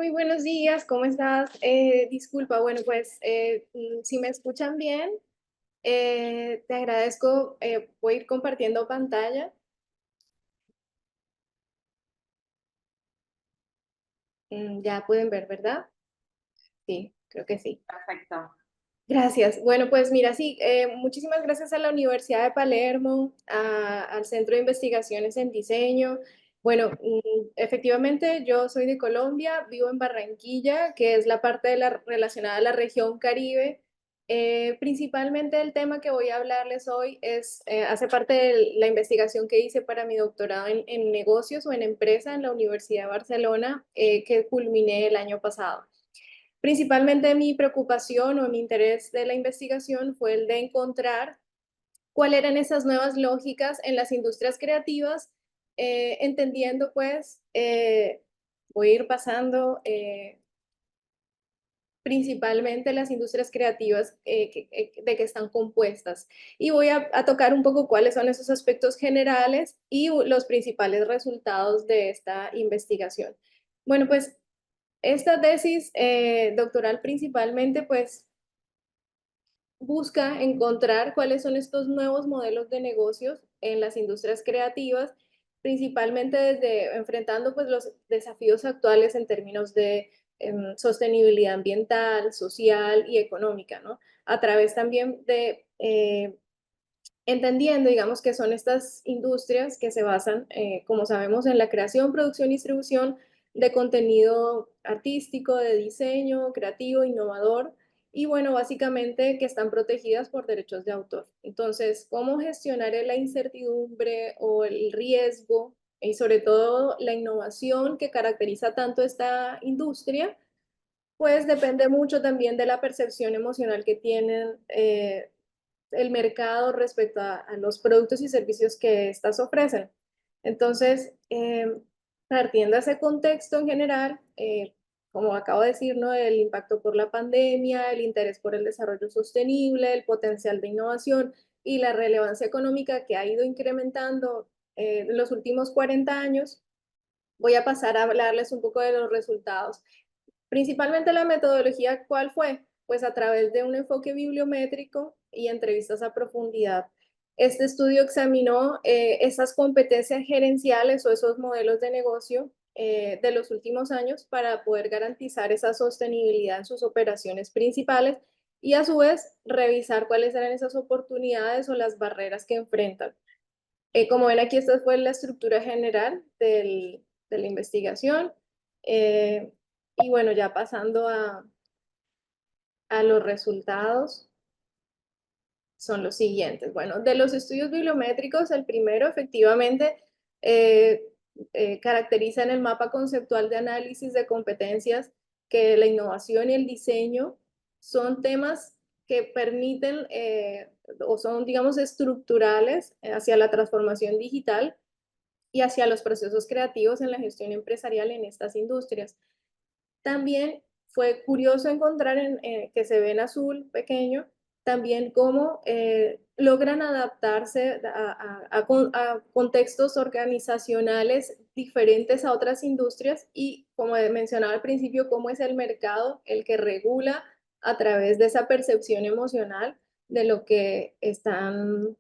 Muy buenos días, ¿cómo estás? Disculpa, bueno, pues si me escuchan bien, te agradezco. Voy a ir compartiendo pantalla. Ya pueden ver, ¿verdad? Sí, creo que sí. Perfecto. Gracias. Bueno, pues mira, sí, muchísimas gracias a la Universidad de Palermo, al Centro de Investigaciones en Diseño. Bueno, efectivamente yo soy de Colombia, vivo en Barranquilla, que es la parte relacionada a la región Caribe. Principalmente el tema que voy a hablarles hoy hace parte de la investigación que hice para mi doctorado en negocios o en empresa en la Universidad de Barcelona, que culminé el año pasado. Principalmente mi preocupación o mi interés de la investigación fue el de encontrar cuáles eran esas nuevas lógicas en las industrias creativas, entendiendo pues, voy a ir pasando principalmente las industrias creativas, de que están compuestas. Y voy a tocar un poco cuáles son esos aspectos generales y los principales resultados de esta investigación. Bueno, pues esta tesis doctoral principalmente pues busca encontrar cuáles son estos nuevos modelos de negocios en las industrias creativas, principalmente desde enfrentando pues los desafíos actuales en términos de sostenibilidad ambiental, social y económica, ¿no? A través también de entendiendo, digamos, que son estas industrias que se basan, como sabemos, en la creación, producción y distribución de contenido artístico, de diseño, creativo, innovador, y bueno, básicamente que están protegidas por derechos de autor. Entonces, ¿cómo gestionar la incertidumbre o el riesgo y sobre todo la innovación que caracteriza tanto esta industria? Pues depende mucho también de la percepción emocional que tienen el mercado respecto a los productos y servicios que éstas ofrecen. Entonces, partiendo de ese contexto en general, como acabo de decir, ¿no? El impacto por la pandemia, el interés por el desarrollo sostenible, el potencial de innovación y la relevancia económica que ha ido incrementando en los últimos 40 años, voy a pasar a hablarles un poco de los resultados. Principalmente la metodología, ¿cuál fue? Pues a través de un enfoque bibliométrico y entrevistas a profundidad. Este estudio examinó esas competencias gerenciales o esos modelos de negocio de los últimos años para poder garantizar esa sostenibilidad en sus operaciones principales y a su vez revisar cuáles eran esas oportunidades o las barreras que enfrentan. Como ven aquí, esta fue la estructura general de la investigación. Eh, y bueno, ya pasando a los resultados, son los siguientes. Bueno, de los estudios bibliométricos, el primero efectivamente eh, caracteriza en el mapa conceptual de análisis de competencias que la innovación y el diseño son temas que permiten o son, digamos, estructurales hacia la transformación digital y hacia los procesos creativos en la gestión empresarial en estas industrias. También fue curioso encontrar que se ve en azul pequeño, también cómo logran adaptarse a contextos organizacionales diferentes a otras industrias y, como mencionaba al principio, cómo es el mercado el que regula a través de esa percepción emocional de lo que están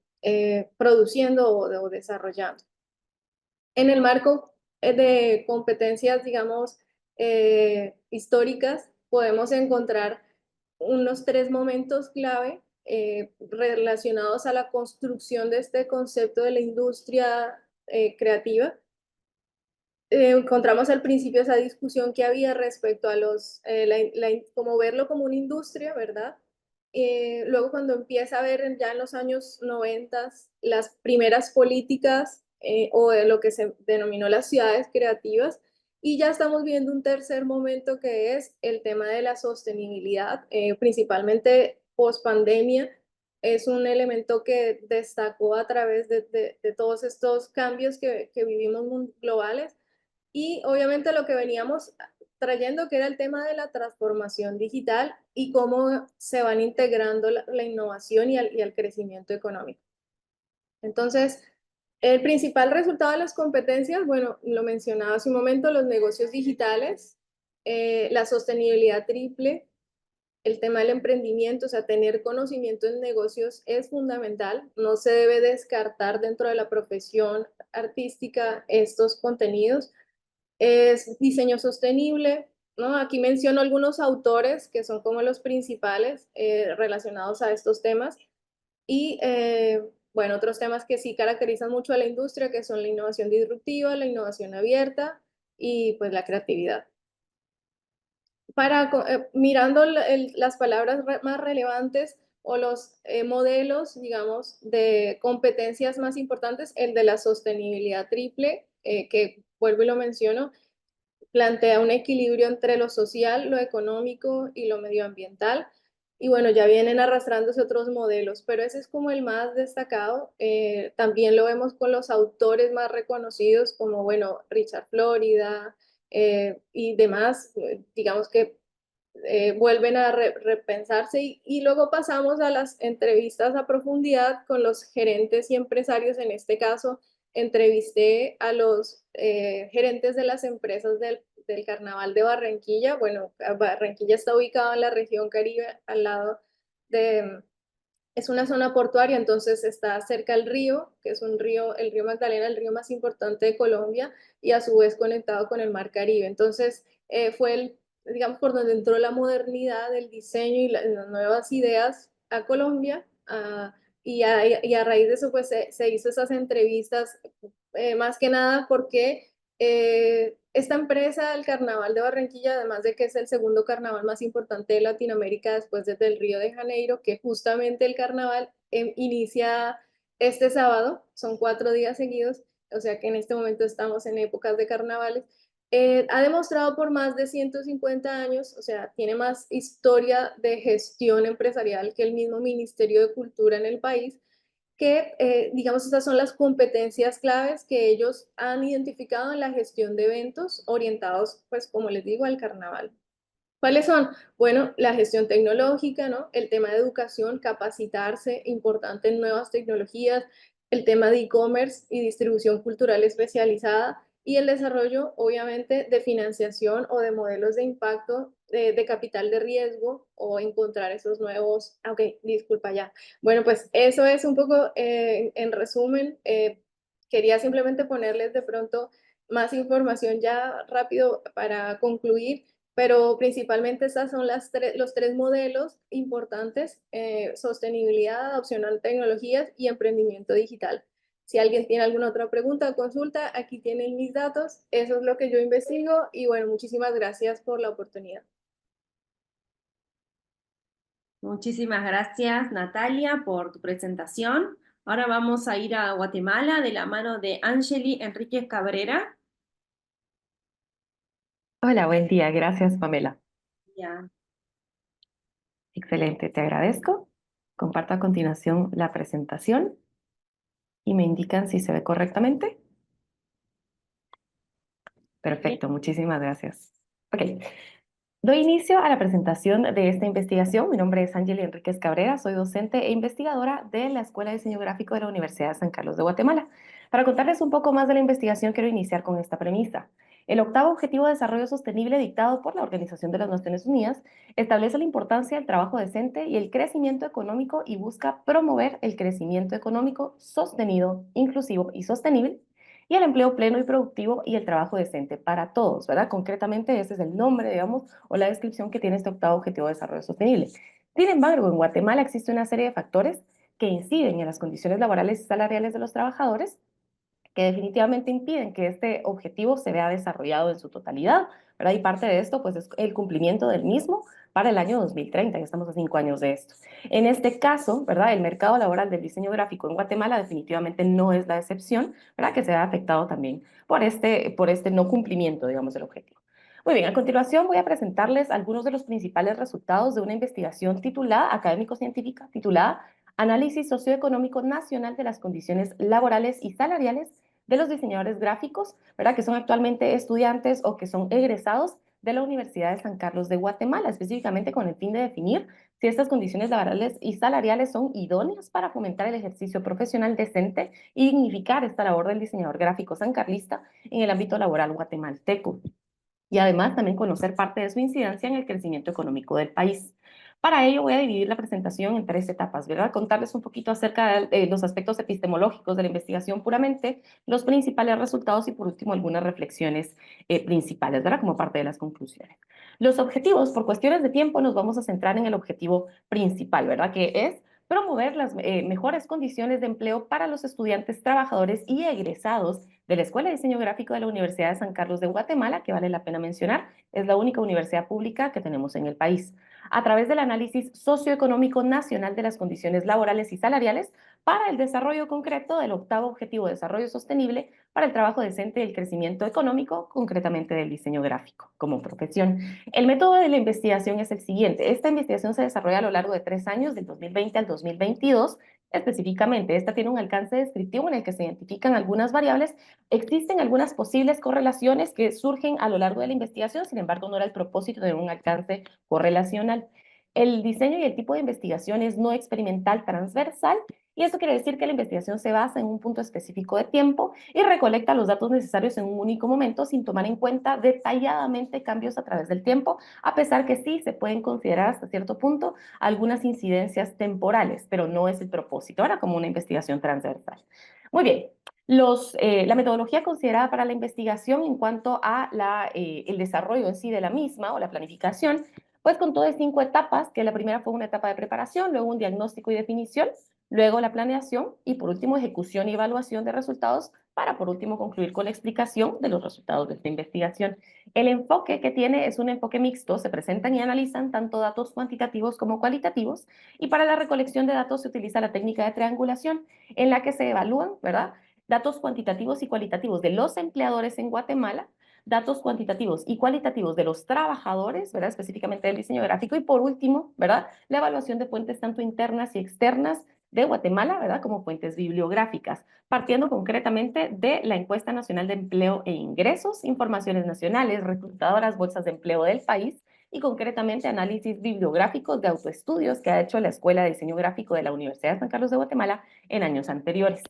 produciendo o desarrollando. En el marco de competencias, digamos, históricas, podemos encontrar unos tres momentos clave relacionados a la construcción de este concepto de la industria creativa. Encontramos al principio esa discusión que había respecto a como verlo como una industria, ¿verdad? Luego cuando empieza a ver ya en los años 90 las primeras políticas o de lo que se denominó las ciudades creativas, y ya estamos viendo un tercer momento que es el tema de la sostenibilidad, principalmente post pandemia. Es un elemento que destacó a través de todos estos cambios que vivimos globales y obviamente lo que veníamos trayendo, que era el tema de la transformación digital y cómo se van integrando la innovación y al crecimiento económico. Entonces, el principal resultado de las competencias, bueno, lo mencionaba hace un momento, los negocios digitales. La sostenibilidad triple, el tema del emprendimiento, o sea, tener conocimiento en negocios es fundamental. No se debe descartar dentro de la profesión artística estos contenidos. Es diseño sostenible, ¿no? Aquí menciono algunos autores que son como los principales relacionados a estos temas. Y bueno, otros temas que sí caracterizan mucho a la industria, que son la innovación disruptiva, la innovación abierta y pues la creatividad. Mirando las palabras más relevantes o los modelos, digamos, de competencias más importantes, el de la sostenibilidad triple, que vuelvo y lo menciono, plantea un equilibrio entre lo social, lo económico y lo medioambiental. Y bueno, ya vienen arrastrándose otros modelos, pero ese es como el más destacado. También lo vemos con los autores más reconocidos como, bueno, Richard Florida y demás, digamos que vuelven a repensarse y luego pasamos a las entrevistas a profundidad con los gerentes y empresarios. En este caso, entrevisté a los gerentes de las empresas del Carnaval de Barranquilla. Bueno, Barranquilla está ubicado en la región Caribe, al lado de, es una zona portuaria, entonces está cerca al río, que es un río, el río Magdalena, el río más importante de Colombia, y a su vez conectado con el mar Caribe. Entonces, fue digamos, por donde entró la modernidad, el diseño y las nuevas ideas a Colombia. Y a raíz de eso, pues se hizo esas entrevistas, más que nada porque esta empresa, el Carnaval de Barranquilla, además de que es el segundo carnaval más importante de Latinoamérica después del Río de Janeiro, que justamente el carnaval inicia este sábado, son 4 días seguidos, o sea que en este momento estamos en épocas de carnavales. Ha demostrado por más de 150 años, o sea, tiene más historia de gestión empresarial que el mismo Ministerio de Cultura en el país, que, digamos, estas son las competencias claves que ellos han identificado en la gestión de eventos orientados, pues, como les digo, al carnaval. ¿Cuáles son? Bueno, la gestión tecnológica, ¿no? El tema de educación, capacitarse, importante en nuevas tecnologías, el tema de e-commerce y distribución cultural especializada y el desarrollo, obviamente, de financiación o de modelos de impacto de capital de riesgo o encontrar esos nuevos. Ok, disculpa ya. Bueno, pues eso es un poco en resumen. Quería simplemente ponerles de pronto más información ya rápido para concluir, pero principalmente estas son los tres modelos importantes: sostenibilidad, adopción a tecnologías y emprendimiento digital. Si alguien tiene alguna otra pregunta o consulta, aquí tienen mis datos. Eso es lo que yo investigo y bueno, muchísimas gracias por la oportunidad. Muchísimas gracias, Natalia, por tu presentación. Ahora vamos a ir a Guatemala de la mano de Angeli Enríquez Cabrera. Hola, buen día. Gracias, Pamela. Ya. Excelente, te agradezco. Comparto a continuación la presentación y me indican si se ve correctamente. Bien. Perfecto, muchísimas gracias. Ok, doy inicio a la presentación de esta investigación. Mi nombre es Ángel Enríquez Cabrera, soy docente e investigadora de la Escuela de Diseño Gráfico de la Universidad de San Carlos de Guatemala. Para contarles un poco más de la investigación, quiero iniciar con esta premisa. El octavo Objetivo de Desarrollo Sostenible dictado por la Organización de las Naciones Unidas establece la importancia del trabajo decente y el crecimiento económico y busca promover el crecimiento económico sostenido, inclusivo y sostenible y el empleo pleno y productivo y el trabajo decente para todos, ¿verdad? Concretamente, ese es el nombre, digamos, o la descripción que tiene este octavo Objetivo de Desarrollo Sostenible. Sin embargo, en Guatemala existe una serie de factores que inciden en las condiciones laborales y salariales de los trabajadores que definitivamente impiden que este objetivo se vea desarrollado en su totalidad, ¿verdad? Y parte de esto, pues, es el cumplimiento del mismo para el año 2030, ya estamos a 5 años de esto. En este caso, ¿verdad? El mercado laboral del diseño gráfico en Guatemala definitivamente no es la excepción, ¿verdad? Que se ha afectado también por este no cumplimiento, digamos, del objetivo. Muy bien, a continuación voy a presentarles algunos de los principales resultados de una investigación titulada, académico-científica, titulada Análisis socioeconómico nacional de las condiciones laborales y salariales de los diseñadores gráficos, ¿verdad? Que son actualmente estudiantes o que son egresados de la Universidad de San Carlos de Guatemala, específicamente con el fin de definir si estas condiciones laborales y salariales son idóneas para fomentar el ejercicio profesional decente y dignificar esta labor del diseñador gráfico sancarlista en el ámbito laboral guatemalteco. y además también conocer parte de su incidencia en el crecimiento económico del país. Para ello voy a dividir la presentación en 3 etapas, ¿verdad? Contarles un poquito acerca de los aspectos epistemológicos de la investigación puramente, los principales resultados y por último algunas reflexiones principales, ¿verdad? Como parte de las conclusiones. Los objetivos, por cuestiones de tiempo, nos vamos a centrar en el objetivo principal, ¿verdad? Que es promover las mejores condiciones de empleo para los estudiantes, trabajadores y egresados de la Escuela de Diseño Gráfico de la Universidad de San Carlos de Guatemala, que vale la pena mencionar, es la única universidad pública que tenemos en el país, a través del análisis socioeconómico nacional de las condiciones laborales y salariales para el desarrollo concreto del octavo objetivo de desarrollo sostenible para el trabajo decente y el crecimiento económico, concretamente del diseño gráfico como profesión. El método de la investigación es el siguiente. Esta investigación se desarrolla a lo largo de 3 años, del 2020 al 2022. Específicamente, esta tiene un alcance descriptivo en el que se identifican algunas variables. Existen algunas posibles correlaciones que surgen a lo largo de la investigación, sin embargo, no era el propósito de un alcance correlacional. El diseño y el tipo de investigación es no experimental transversal, y eso quiere decir que la investigación se basa en un punto específico de tiempo y recolecta los datos necesarios en un único momento sin tomar en cuenta detalladamente cambios a través del tiempo, a pesar que sí se pueden considerar hasta cierto punto algunas incidencias temporales, pero no es el propósito, ahora como una investigación transversal. Muy bien, la metodología considerada para la investigación en cuanto a el desarrollo en sí de la misma o la planificación, pues contó de 5 etapas, que la primera fue una etapa de preparación, luego un diagnóstico y definición, luego la planeación y por último ejecución y evaluación de resultados para por último concluir con la explicación de los resultados de esta investigación. El enfoque que tiene es un enfoque mixto, se presentan y analizan tanto datos cuantitativos como cualitativos y para la recolección de datos se utiliza la técnica de triangulación en la que se evalúan, ¿verdad? Datos cuantitativos y cualitativos de los empleadores en Guatemala, datos cuantitativos y cualitativos de los trabajadores, ¿verdad? Específicamente del diseño gráfico y por último, ¿verdad? La evaluación de fuentes tanto internas y externas de Guatemala, ¿verdad? Como fuentes bibliográficas, partiendo concretamente de la Encuesta Nacional de Empleo e Ingresos, informaciones nacionales, reclutadoras, bolsas de empleo del país y concretamente análisis bibliográficos de autoestudios que ha hecho la Escuela de Diseño Gráfico de la Universidad de San Carlos de Guatemala en años anteriores.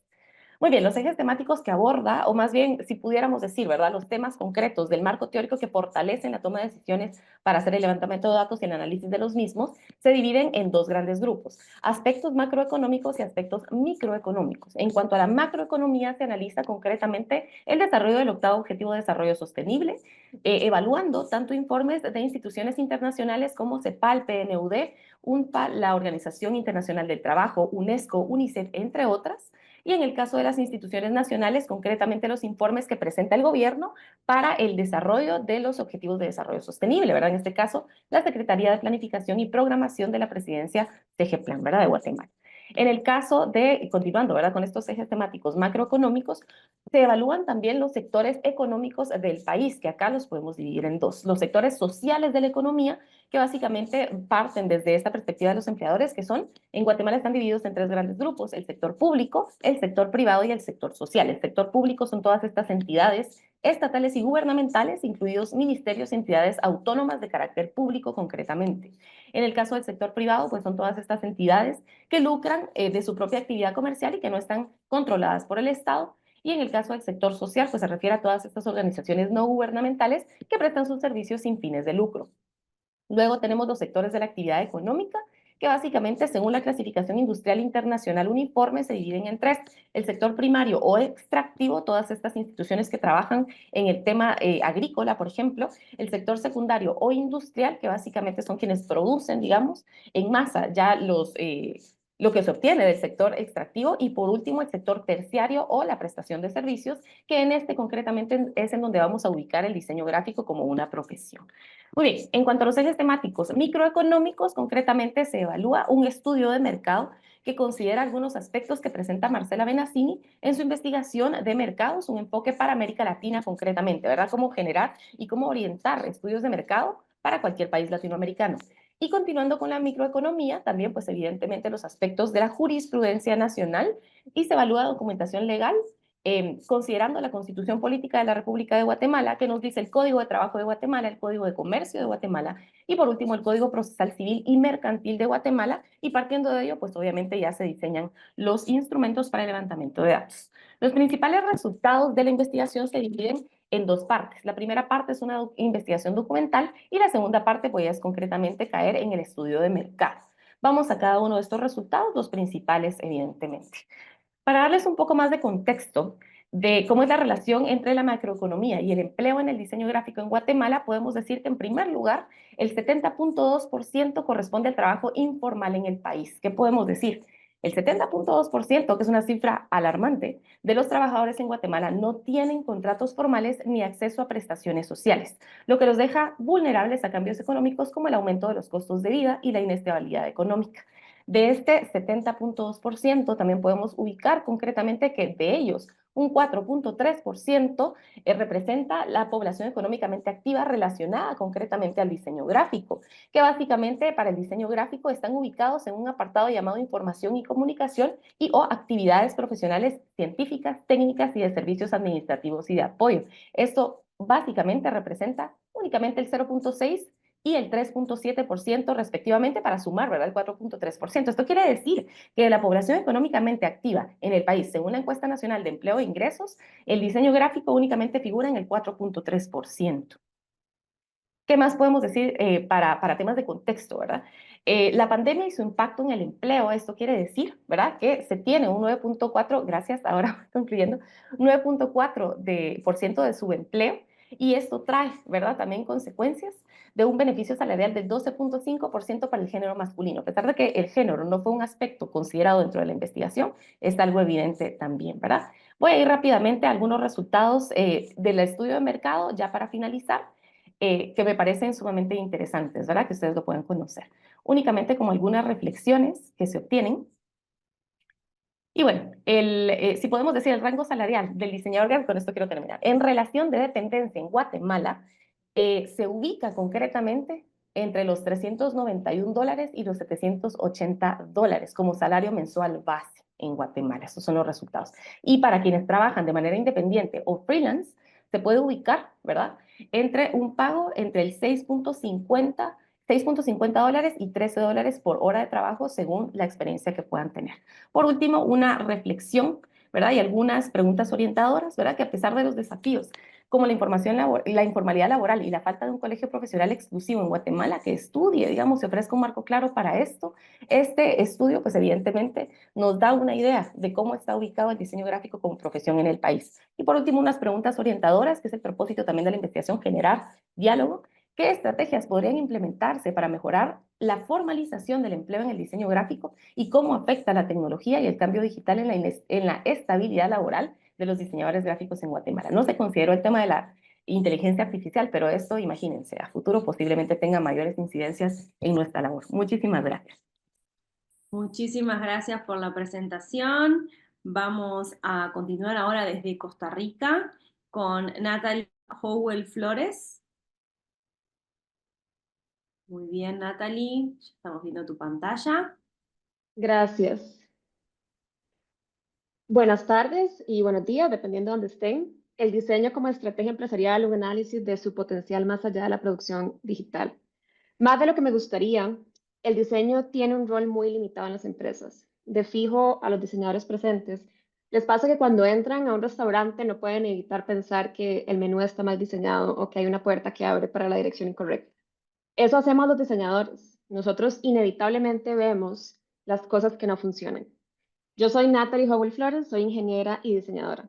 Muy bien, los ejes temáticos que aborda, o más bien, si pudiéramos decir, ¿verdad? Los temas concretos del marco teórico que fortalecen la toma de decisiones para hacer el levantamiento de datos y el análisis de los mismos, se dividen en 2 grandes grupos, aspectos macroeconómicos y aspectos microeconómicos. En cuanto a la macroeconomía, se analiza concretamente el desarrollo del octavo objetivo de desarrollo sostenible, evaluando tanto informes de instituciones internacionales como CEPAL, PNUD, UNPA, la Organización Internacional del Trabajo, UNESCO, UNICEF, entre otras, y en el caso de las instituciones nacionales, concretamente los informes que presenta el gobierno para el desarrollo de los objetivos de desarrollo sostenible, ¿verdad? En este caso, la Secretaría de Planificación y Programación de la Presidencia CGPLAN, ¿verdad? De Guatemala. En el caso de, continuando, ¿verdad? Con estos ejes temáticos macroeconómicos, se evalúan también los sectores económicos del país, que acá los podemos dividir en 2. Los sectores sociales de la economía, que básicamente parten desde esta perspectiva de los empleadores, que son, en Guatemala están divididos en 3 grandes grupos, el sector público, el sector privado y el sector social. El sector público son todas estas entidades estatales y gubernamentales, incluidos ministerios y entidades autónomas de carácter público concretamente. En el caso del sector privado, pues son todas estas entidades que lucran de su propia actividad comercial y que no están controladas por el Estado. Y en el caso del sector social, pues se refiere a todas estas organizaciones no gubernamentales que prestan sus servicios sin fines de lucro. Luego tenemos los sectores de la actividad económica, que básicamente, según la clasificación industrial internacional uniforme, se dividen en 3. El sector primario o extractivo, todas estas instituciones que trabajan en el tema agrícola, por ejemplo. El sector secundario o industrial, que básicamente son quienes producen, digamos, en masa ya lo que se obtiene del sector extractivo. Y por último, el sector terciario o la prestación de servicios, que en este concretamente es en donde vamos a ubicar el diseño gráfico como una profesión. Muy bien, en cuanto a los ejes temáticos microeconómicos, concretamente se evalúa un estudio de mercado que considera algunos aspectos que presenta Marcela Benassini en su investigación de mercados, un enfoque para América Latina concretamente, ¿verdad? Cómo generar y cómo orientar estudios de mercado para cualquier país latinoamericano. Y continuando con la microeconomía, también pues evidentemente los aspectos de la jurisprudencia nacional y se evalúa documentación legal considerando la Constitución Política de la República de Guatemala, que nos dice el Código de Trabajo de Guatemala, el Código de Comercio de Guatemala y por último el Código Procesal Civil y Mercantil de Guatemala, y partiendo de ello, pues obviamente ya se diseñan los instrumentos para el levantamiento de datos. Los principales resultados de la investigación se dividen en dos partes. La primera parte es una investigación documental y la segunda parte pues es concretamente caer en el estudio de mercado. Vamos a cada uno de estos resultados, los principales evidentemente. Para darles un poco más de contexto de cómo es la relación entre la macroeconomía y el empleo en el diseño gráfico en Guatemala, podemos decir que en primer lugar, el 70.2% corresponde al trabajo informal en el país. ¿Qué podemos decir? El 70.2%, que es una cifra alarmante, de los trabajadores en Guatemala no tienen contratos formales ni acceso a prestaciones sociales, lo que los deja vulnerables a cambios económicos como el aumento de los costos de vida y la inestabilidad económica. De este 70.2%, también podemos ubicar concretamente que de ellos un 4.3% representa la población económicamente activa relacionada concretamente al diseño gráfico, que básicamente para el diseño gráfico están ubicados en un apartado llamado información y comunicación y o actividades profesionales científicas, técnicas y de servicios administrativos y de apoyo. Esto básicamente representa únicamente el 0.6% y el 3.7% respectivamente para sumar, ¿verdad? El 4.3%. Esto quiere decir que de la población económicamente activa en el país, según la encuesta nacional de empleo e ingresos, el diseño gráfico únicamente figura en el 4.3%. ¿Qué más podemos decir para temas de contexto, verdad? La pandemia y su impacto en el empleo, esto quiere decir, ¿verdad? Que se tiene un 9.4, gracias, ahora concluyendo, 9.4% de subempleo y esto trae, ¿verdad? También consecuencias de un beneficio salarial del 12.5% para el género masculino. A pesar de que el género no fue un aspecto considerado dentro de la investigación, es algo evidente también, ¿verdad? Voy a ir rápidamente a algunos resultados del estudio de mercado ya para finalizar que me parecen sumamente interesantes, ¿verdad? Que ustedes lo pueden conocer. Únicamente como algunas reflexiones que se obtienen. Y bueno, si podemos decir el rango salarial del diseñador gráfico, con esto quiero terminar. En relación de dependencia en Guatemala, se ubica concretamente entre los $391 y los $780 como salario mensual base en Guatemala. Estos son los resultados. Y para quienes trabajan de manera independiente o freelance, se puede ubicar, ¿verdad? Entre un pago entre el 6.50 dólares y $13 por hora de trabajo según la experiencia que puedan tener. Por último, una reflexión, ¿verdad? Y algunas preguntas orientadoras, ¿verdad? Que a pesar de los desafíos como la informalidad laboral y la falta de un colegio profesional exclusivo en Guatemala que estudie, digamos, se ofrezca un marco claro para esto, este estudio, pues evidentemente nos da una idea de cómo está ubicado el diseño gráfico como profesión en el país. Y por último, unas preguntas orientadoras, que es el propósito también de la investigación, generar diálogo. ¿Qué estrategias podrían implementarse para mejorar la formalización del empleo en el diseño gráfico y cómo afecta la tecnología y el cambio digital en la estabilidad laboral de los diseñadores gráficos en Guatemala? No se consideró el tema de la inteligencia artificial, pero esto, imagínense, a futuro posiblemente tenga mayores incidencias en nuestra labor. Muchísimas gracias. Muchísimas gracias por la presentación. Vamos a continuar ahora desde Costa Rica con Natalie Howell Flores. Muy bien, Natalie, ya estamos viendo tu pantalla. Gracias. Buenas tardes y buenos días, dependiendo de dónde estén. El diseño como estrategia empresarial, un análisis de su potencial más allá de la producción digital. Más de lo que me gustaría, el diseño tiene un rol muy limitado en las empresas. De fijo a los diseñadores presentes, les pasa que cuando entran a un restaurante no pueden evitar pensar que el menú está mal diseñado o que hay una puerta que abre para la dirección incorrecta. Eso hacemos los diseñadores. Nosotros inevitablemente vemos las cosas que no funcionan. Yo soy Natalie Howell Flores, soy ingeniera y diseñadora.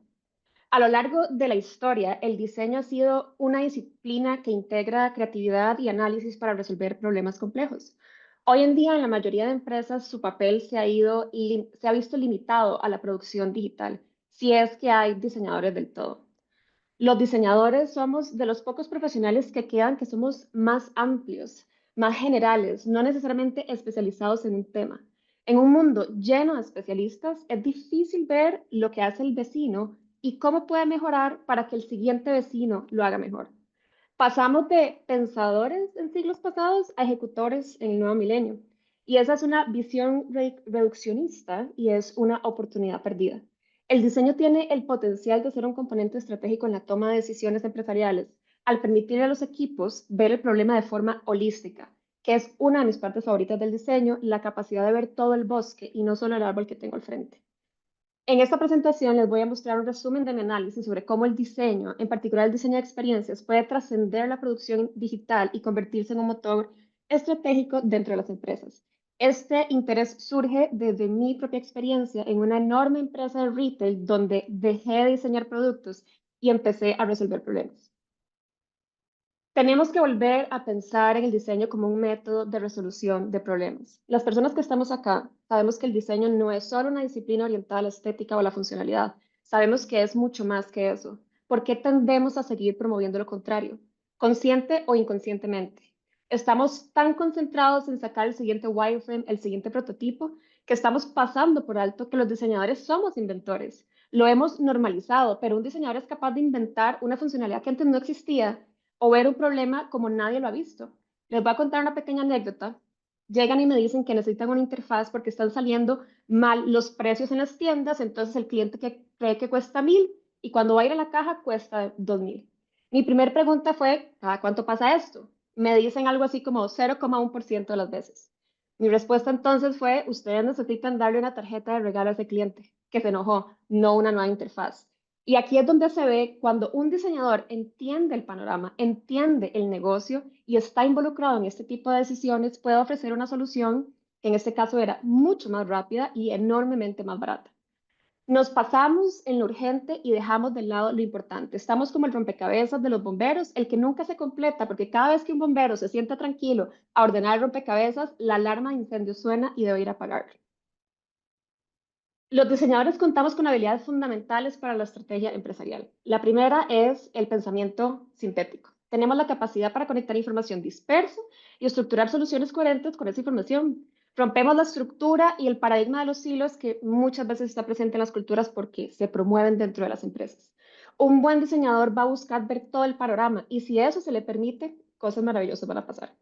A lo largo de la historia, el diseño ha sido una disciplina que integra creatividad y análisis para resolver problemas complejos. Hoy en día, en la mayoría de empresas, su papel se ha visto limitado a la producción digital, si es que hay diseñadores del todo. Los diseñadores somos de los pocos profesionales que quedan que somos más amplios, más generales, no necesariamente especializados en un tema. En un mundo lleno de especialistas, es difícil ver lo que hace el vecino y cómo puede mejorar para que el siguiente vecino lo haga mejor. Pasamos de pensadores en siglos pasados a ejecutores en el nuevo milenio. Y esa es una visión reduccionista y es una oportunidad perdida. El diseño tiene el potencial de ser un componente estratégico en la toma de decisiones empresariales, al permitirle a los equipos ver el problema de forma holística, que es una de mis partes favoritas del diseño, la capacidad de ver todo el bosque y no solo el árbol que tengo al frente. En esta presentación les voy a mostrar un resumen de mi análisis sobre cómo el diseño, en particular el diseño de experiencias, puede trascender la producción digital y convertirse en un motor estratégico dentro de las empresas. Este interés surge desde mi propia experiencia en una enorme empresa de retail donde dejé de diseñar productos y empecé a resolver problemas. Tenemos que volver a pensar en el diseño como un método de resolución de problemas. Las personas que estamos acá sabemos que el diseño no es solo una disciplina orientada a la estética o a la funcionalidad. Sabemos que es mucho más que eso. ¿Por qué tendemos a seguir promoviendo lo contrario? Consciente o inconscientemente. Estamos tan concentrados en sacar el siguiente wireframe, el siguiente prototipo, que estamos pasando por alto que los diseñadores somos inventores. Lo hemos normalizado, pero un diseñador es capaz de inventar una funcionalidad que antes no existía o ver un problema como nadie lo ha visto. Les voy a contar una pequeña anécdota. Llegan y me dicen que necesitan una interfaz porque están saliendo mal los precios en las tiendas, entonces el cliente que cree que cuesta 1.000 y cuando va a ir a la caja cuesta 2.000. Mi primera pregunta fue, ¿cada cuánto pasa esto? Me dicen algo así como 0,1% de las veces. Mi respuesta entonces fue, ustedes necesitan darle una tarjeta de regalo a ese cliente, que se enojó, no una nueva interfaz. Y aquí es donde se ve cuando un diseñador entiende el panorama, entiende el negocio y está involucrado en este tipo de decisiones, puede ofrecer una solución que en este caso era mucho más rápida y enormemente más barata. Nos pasamos en lo urgente y dejamos de lado lo importante. Estamos como el rompecabezas de los bomberos, el que nunca se completa, porque cada vez que un bombero se sienta tranquilo a ordenar el rompecabezas, la alarma de incendio suena y debe ir a apagarlo. Los diseñadores contamos con habilidades fundamentales para la estrategia empresarial. La primera es el pensamiento sintético. Tenemos la capacidad para conectar información dispersa y estructurar soluciones coherentes con esa información. Rompemos la estructura y el paradigma de los silos que muchas veces está presente en las culturas porque se promueven dentro de las empresas. Un buen diseñador va a buscar ver todo el panorama y si eso se le permite, cosas maravillosas van a pasar.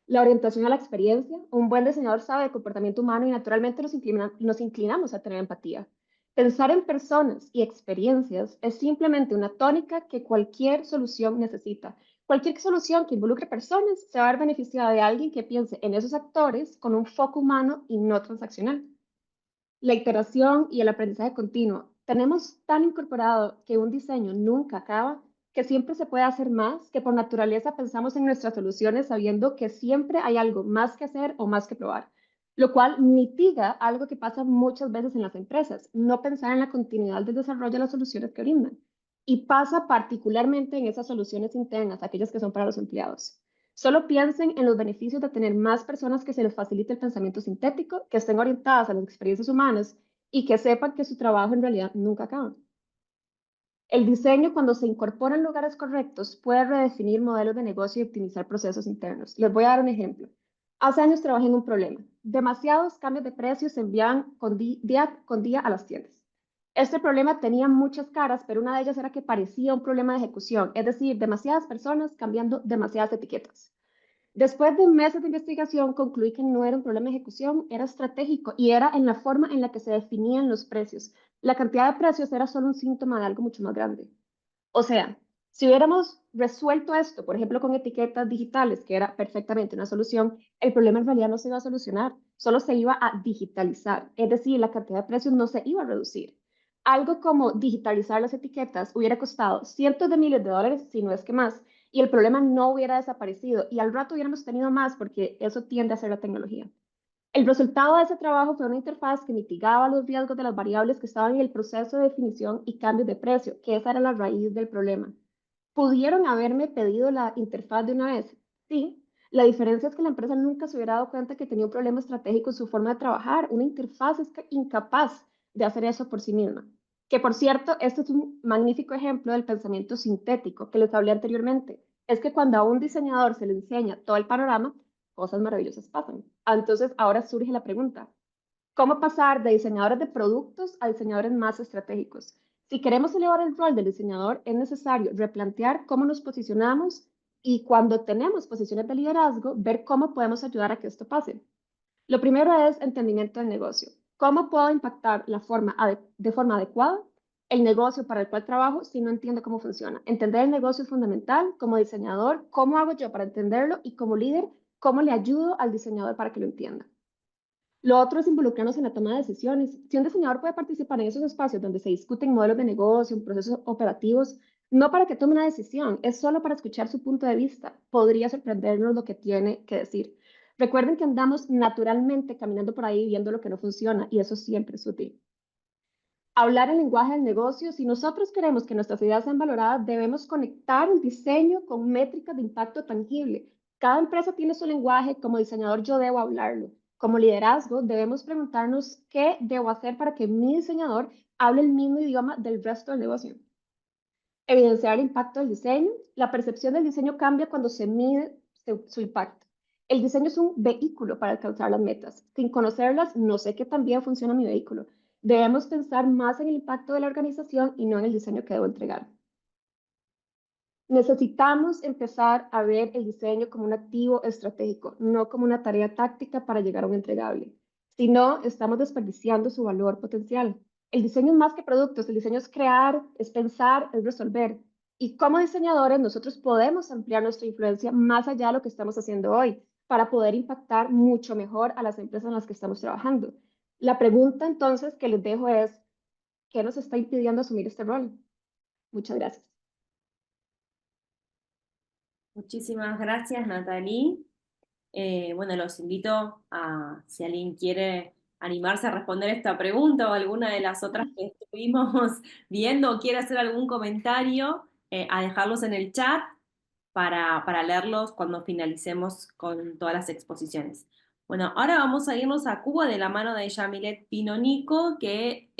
La orientación a la experiencia. Un buen diseñador sabe de comportamiento humano y naturalmente nos inclinamos a tener empatía. Pensar en personas y experiencias es simplemente una tónica que cualquier solución necesita. Cualquier solución que involucre personas se va a ver beneficiada de alguien que piense en esos actores con un foco humano y no transaccional. La iteración y el aprendizaje continuo. Tenemos tan incorporado que un diseño nunca acaba, que siempre se puede hacer más, que por naturaleza pensamos en nuestras soluciones sabiendo que siempre hay algo más que hacer o más que probar, lo cual mitiga algo que pasa muchas veces en las empresas, no pensar en la continuidad del desarrollo de las soluciones que brindan. Y pasa particularmente en esas soluciones internas, aquellas que son para los empleados. Solo piensen en los beneficios de tener más personas que se les facilite el pensamiento sintético, que estén orientadas a las experiencias humanas y que sepan que su trabajo en realidad nunca acaba. El diseño, cuando se incorpora en lugares correctos, puede redefinir modelos de negocio y optimizar procesos internos. Les voy a dar un ejemplo. Hace años trabajé en un problema. Demasiados cambios de precios se enviaban día con día a las tiendas. Este problema tenía muchas caras, pero una de ellas era que parecía un problema de ejecución, es decir, demasiadas personas cambiando demasiadas etiquetas. Después de meses de investigación, concluí que no era un problema de ejecución, era estratégico y era en la forma en la que se definían los precios. La cantidad de precios era solo un síntoma de algo mucho más grande. O sea, si hubiéramos resuelto esto, por ejemplo, con etiquetas digitales, que era perfectamente una solución, el problema en realidad no se iba a solucionar, solo se iba a digitalizar, es decir, la cantidad de precios no se iba a reducir. Algo como digitalizar las etiquetas hubiera costado cientos de miles de dólares, si no es que más, y el problema no hubiera desaparecido y al rato hubiéramos tenido más porque eso tiende a ser la tecnología. El resultado de ese trabajo fue una interfaz que mitigaba los riesgos de las variables que estaban en el proceso de definición y cambios de precio, que esa era la raíz del problema. ¿Pudieron haberme pedido la interfaz de una vez? Sí. La diferencia es que la empresa nunca se hubiera dado cuenta que tenía un problema estratégico en su forma de trabajar. Una interfaz es incapaz de hacer eso por sí misma. Que por cierto, este es un magnífico ejemplo del pensamiento sintético que les hablé anteriormente. Es que cuando a un diseñador se le enseña todo el panorama, cosas maravillosas pasan. Entonces, ahora surge la pregunta, ¿cómo pasar de diseñadores de productos a diseñadores más estratégicos? Si queremos elevar el rol del diseñador, es necesario replantear cómo nos posicionamos y cuando tenemos posiciones de liderazgo, ver cómo podemos ayudar a que esto pase. Lo primero es entendimiento del negocio. ¿Cómo puedo impactar de forma adecuada el negocio para el cual trabajo si no entiendo cómo funciona? Entender el negocio es fundamental. Como diseñador, ¿cómo hago yo para entenderlo? Y como líder, ¿cómo le ayudo al diseñador para que lo entienda? Lo otro es involucrarnos en la toma de decisiones. Si un diseñador puede participar en esos espacios donde se discuten modelos de negocio, procesos operativos, no para que tome una decisión, es solo para escuchar su punto de vista, podría sorprendernos lo que tiene que decir. Recuerden que andamos naturalmente caminando por ahí viendo lo que no funciona y eso siempre es útil. Hablar el lenguaje del negocio, si nosotros queremos que nuestras ideas sean valoradas, debemos conectar el diseño con métricas de impacto tangible. Cada empresa tiene su lenguaje, como diseñador yo debo hablarlo. Como liderazgo, debemos preguntarnos qué debo hacer para que mi diseñador hable el mismo idioma del resto del negocio. Evidenciar el impacto del diseño. La percepción del diseño cambia cuando se mide su impacto. El diseño es un vehículo para alcanzar las metas. Sin conocerlas, no sé qué tan bien funciona mi vehículo. Debemos pensar más en el impacto de la organización y no en el diseño que debo entregar. Necesitamos empezar a ver el diseño como un activo estratégico, no como una tarea táctica para llegar a un entregable. Si no, estamos desperdiciando su valor potencial. El diseño es más que productos, el diseño es crear, es pensar, es resolver. Y como diseñadores, nosotros podemos ampliar nuestra influencia más allá de lo que estamos haciendo hoy para poder impactar mucho mejor a las empresas en las que estamos trabajando. La pregunta entonces que les dejo es, ¿qué nos está impidiendo asumir este rol? Muchas gracias. Muchísimas gracias, Natalie. Bueno, los invito a, si alguien quiere animarse a responder esta pregunta o alguna de las otras que estuvimos viendo o quiere hacer algún comentario, a dejarlos en el chat para leerlos cuando finalicemos con todas las exposiciones. Bueno, ahora vamos a irnos a Cuba de la mano de Yamilet Pinonico, que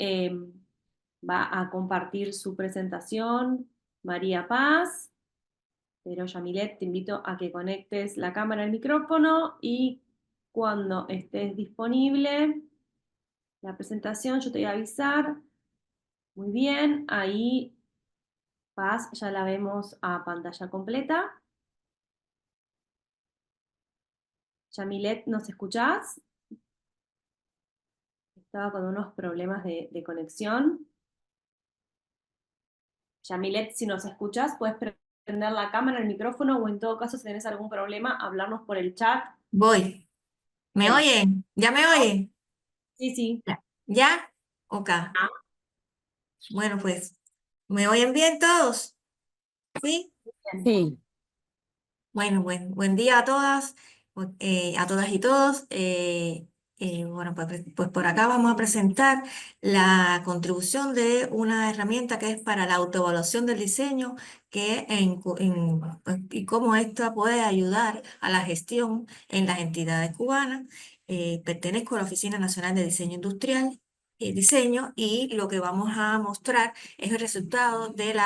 va a compartir su presentación. María Paz. Pero Yamilet, te invito a que conectes la cámara al micrófono y cuando estés disponible la presentación, yo te voy a avisar. Muy bien, ahí Paz, ya la vemos a pantalla completa. Yamilet, ¿nos escuchás? Estaba con unos problemas de conexión. Yamilet, si nos escuchás, puedes prender la cámara, el micrófono o en todo caso, si tenés algún problema, hablarnos por el chat. Voy. ¿Me Bien. oyen? ¿Ya me oyen? Sí, sí. ¿Ya? ¿Ya? Ok. Bueno, pues, ¿me oyen bien todos? ¿Sí? Bien. Sí, Bueno, buen día a todas, a todas y todos. Bueno, pues por acá vamos a presentar la contribución de una herramienta que es para la autoevaluación del diseño pues, y cómo esta puede ayudar a la gestión en las entidades cubanas. Pertenezco a la Oficina Nacional de Diseño Industrial. Diseño y lo que vamos a mostrar es el resultado del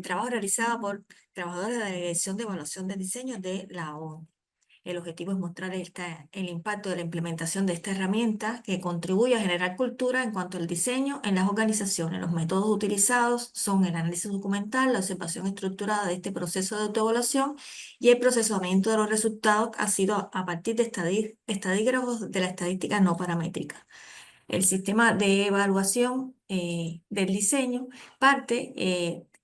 trabajo realizado por trabajadores de la Dirección de Evaluación del Diseño de la ONU. El objetivo es mostrar el impacto de la implementación de esta herramienta que contribuye a generar cultura en cuanto al diseño en las organizaciones. Los métodos utilizados son el análisis documental, la observación estructurada de este proceso de autoevaluación y el procesamiento de los resultados ha sido a partir de estadígrafos de la estadística no paramétrica. El sistema de evaluación del diseño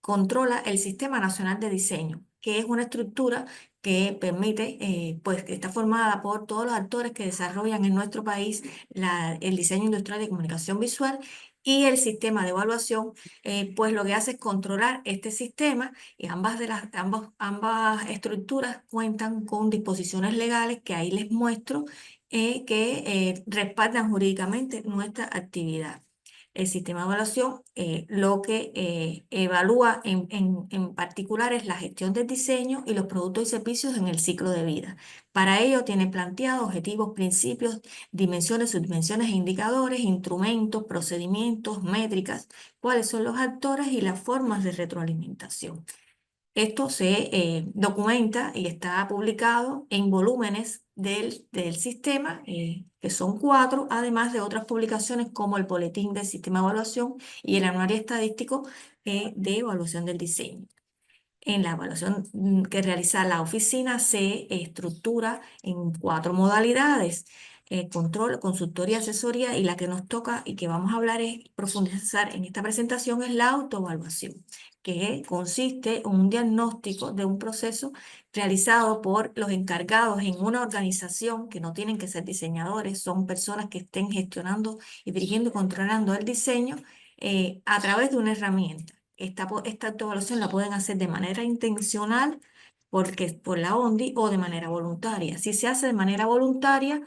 controla el Sistema Nacional de Diseño, que es una estructura que permite, pues que está formada por todos los actores que desarrollan en nuestro país el diseño industrial de comunicación visual. Y el sistema de evaluación, pues lo que hace es controlar este sistema y ambas estructuras cuentan con disposiciones legales que ahí les muestro que respaldan jurídicamente nuestra actividad. El sistema de evaluación lo que evalúa en particular es la gestión del diseño y los productos y servicios en el ciclo de vida. Para ello tiene planteado objetivos, principios, dimensiones, subdimensiones e indicadores, instrumentos, procedimientos, métricas, cuáles son los actores y las formas de retroalimentación. Esto se documenta y está publicado en volúmenes del sistema, que son 4, además de otras publicaciones como el Boletín del Sistema de Evaluación y el Anuario Estadístico de Evaluación del Diseño. En la evaluación que realiza la oficina se estructura en 4 modalidades: control, consultoría, asesoría, y la que nos toca y que vamos a hablar es profundizar en esta presentación es la autoevaluación. que consiste en un diagnóstico de un proceso realizado por los encargados en una organización, que no tienen que ser diseñadores, son personas que estén gestionando y dirigiendo y controlando el diseño a través de una herramienta. Esta autoevaluación la pueden hacer de manera intencional porque por la ONDI o de manera voluntaria. Si se hace de manera voluntaria,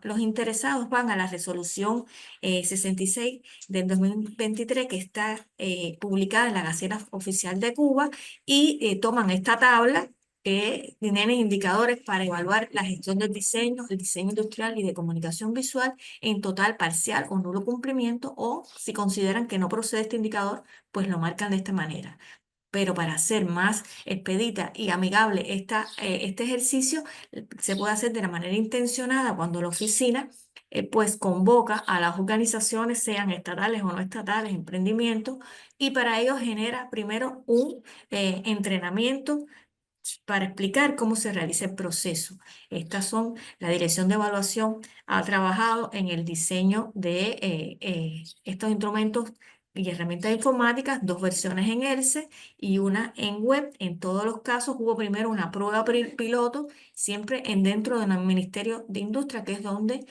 los interesados van a la resolución 66 del 2023 que está publicada en la Gaceta Oficial de Cuba y toman esta tabla que tiene indicadores para evaluar la gestión del diseño, el diseño industrial y de comunicación visual en total, parcial o nulo cumplimiento, o si consideran que no procede este indicador, pues lo marcan de esta manera. Pero para hacer más expedita y amigable este ejercicio, se puede hacer de la manera intencionada cuando la oficina pues convoca a las organizaciones, sean estatales o no estatales, emprendimientos, y para ello genera primero un entrenamiento para explicar cómo se realiza el proceso. La Dirección de Evaluación ha trabajado en el diseño de estos instrumentos y herramientas informáticas, 2 versiones en ELSE y una en web. En todos los casos hubo primero una prueba piloto, siempre dentro del Ministerio de Industria, que es donde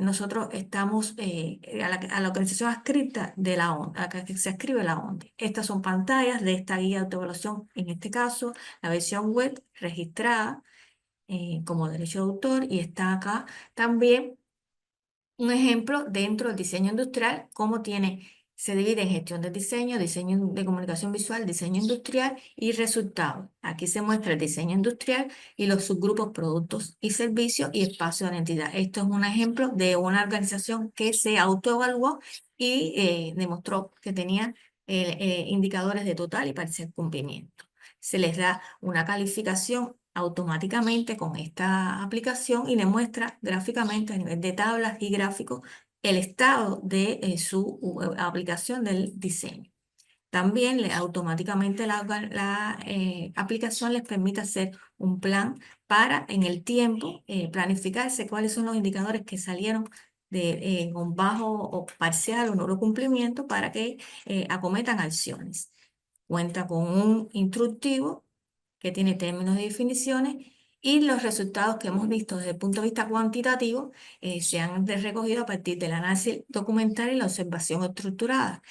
nosotros estamos a la organización adscrita de la ONDE, a la que se escribe la ONDE. Estas son pantallas de esta guía de autoevaluación, en este caso la versión web registrada como derecho de autor, y está acá también un ejemplo dentro del diseño industrial, se divide en gestión de diseño de comunicación visual, diseño industrial y resultados. Aquí se muestra el diseño industrial y los subgrupos productos y servicios y espacio de la entidad. Esto es un ejemplo de una organización que se autoevaluó y demostró que tenía indicadores de total y parcial cumplimiento. Se les da una calificación automáticamente con esta aplicación y le muestra gráficamente a nivel de tablas y gráficos el estado de su aplicación del diseño. También automáticamente la aplicación les permite hacer un plan para en el tiempo planificarse cuáles son los indicadores que salieron con bajo o parcial o nulo cumplimiento para que acometan acciones. Cuenta con un instructivo que tiene términos y definiciones, y los resultados que hemos visto desde el punto de vista cuantitativo se han recogido a partir del análisis documental y la observación estructurada,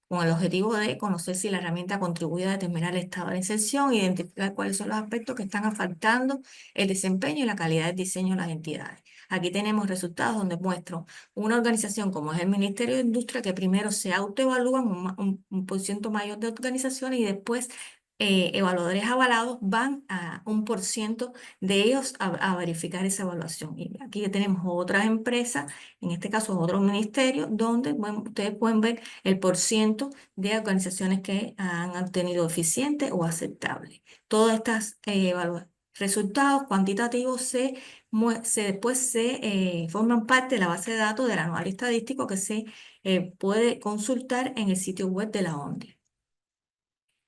con el objetivo de conocer si la herramienta contribuye a determinar el estado de inserción e identificar cuáles son los aspectos que están afectando el desempeño y la calidad del diseño de las entidades. Aquí tenemos resultados donde muestro una organización como es el Ministerio de Industria, que primero se autoevalúan un por ciento mayor de organizaciones y después evaluadores avalados van a un por ciento de ellos a verificar esa evaluación. Y aquí ya tenemos otras empresas, en este caso otros ministerios, donde ustedes pueden ver el porciento de organizaciones que han obtenido eficiente o aceptable. Todos estos resultados cuantitativos después se forman parte de la base de datos del anuario estadístico que se puede consultar en el sitio web de la ONDE.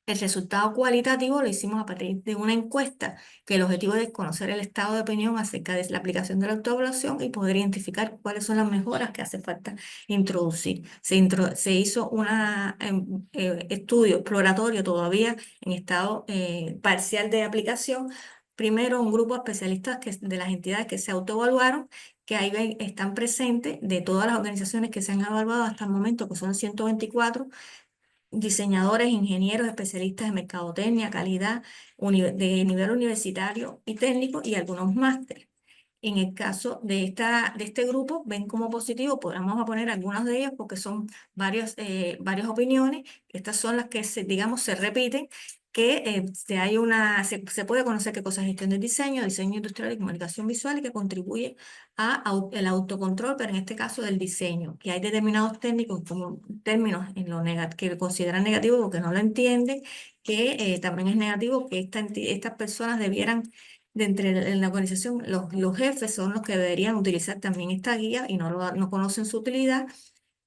El resultado cualitativo lo hicimos a partir de una encuesta que el objetivo es conocer el estado de opinión acerca de la aplicación de la autoevaluación y poder identificar cuáles son las mejoras que hace falta introducir. Se hizo un estudio exploratorio todavía en estado parcial de aplicación. Primero, un grupo de especialistas de las entidades que se autoevaluaron, que ahí están presentes de todas las organizaciones que se han evaluado hasta el momento, que son 124, diseñadores, ingenieros, especialistas de mercadotecnia, calidad, de nivel universitario y técnico, y algunos másteres. En el caso de este grupo, ven como positivo, podríamos poner algunos de ellos porque son varias opiniones. Estas son las que digamos, se repiten, que se puede conocer qué cosa es gestión del diseño industrial y comunicación visual, y que contribuye al autocontrol, pero en este caso del diseño, que hay determinados técnicos como términos que consideran negativo porque no lo entienden, que también es negativo que estas personas debieran en la organización, los jefes son los que deberían utilizar también esta guía y no conocen su utilidad.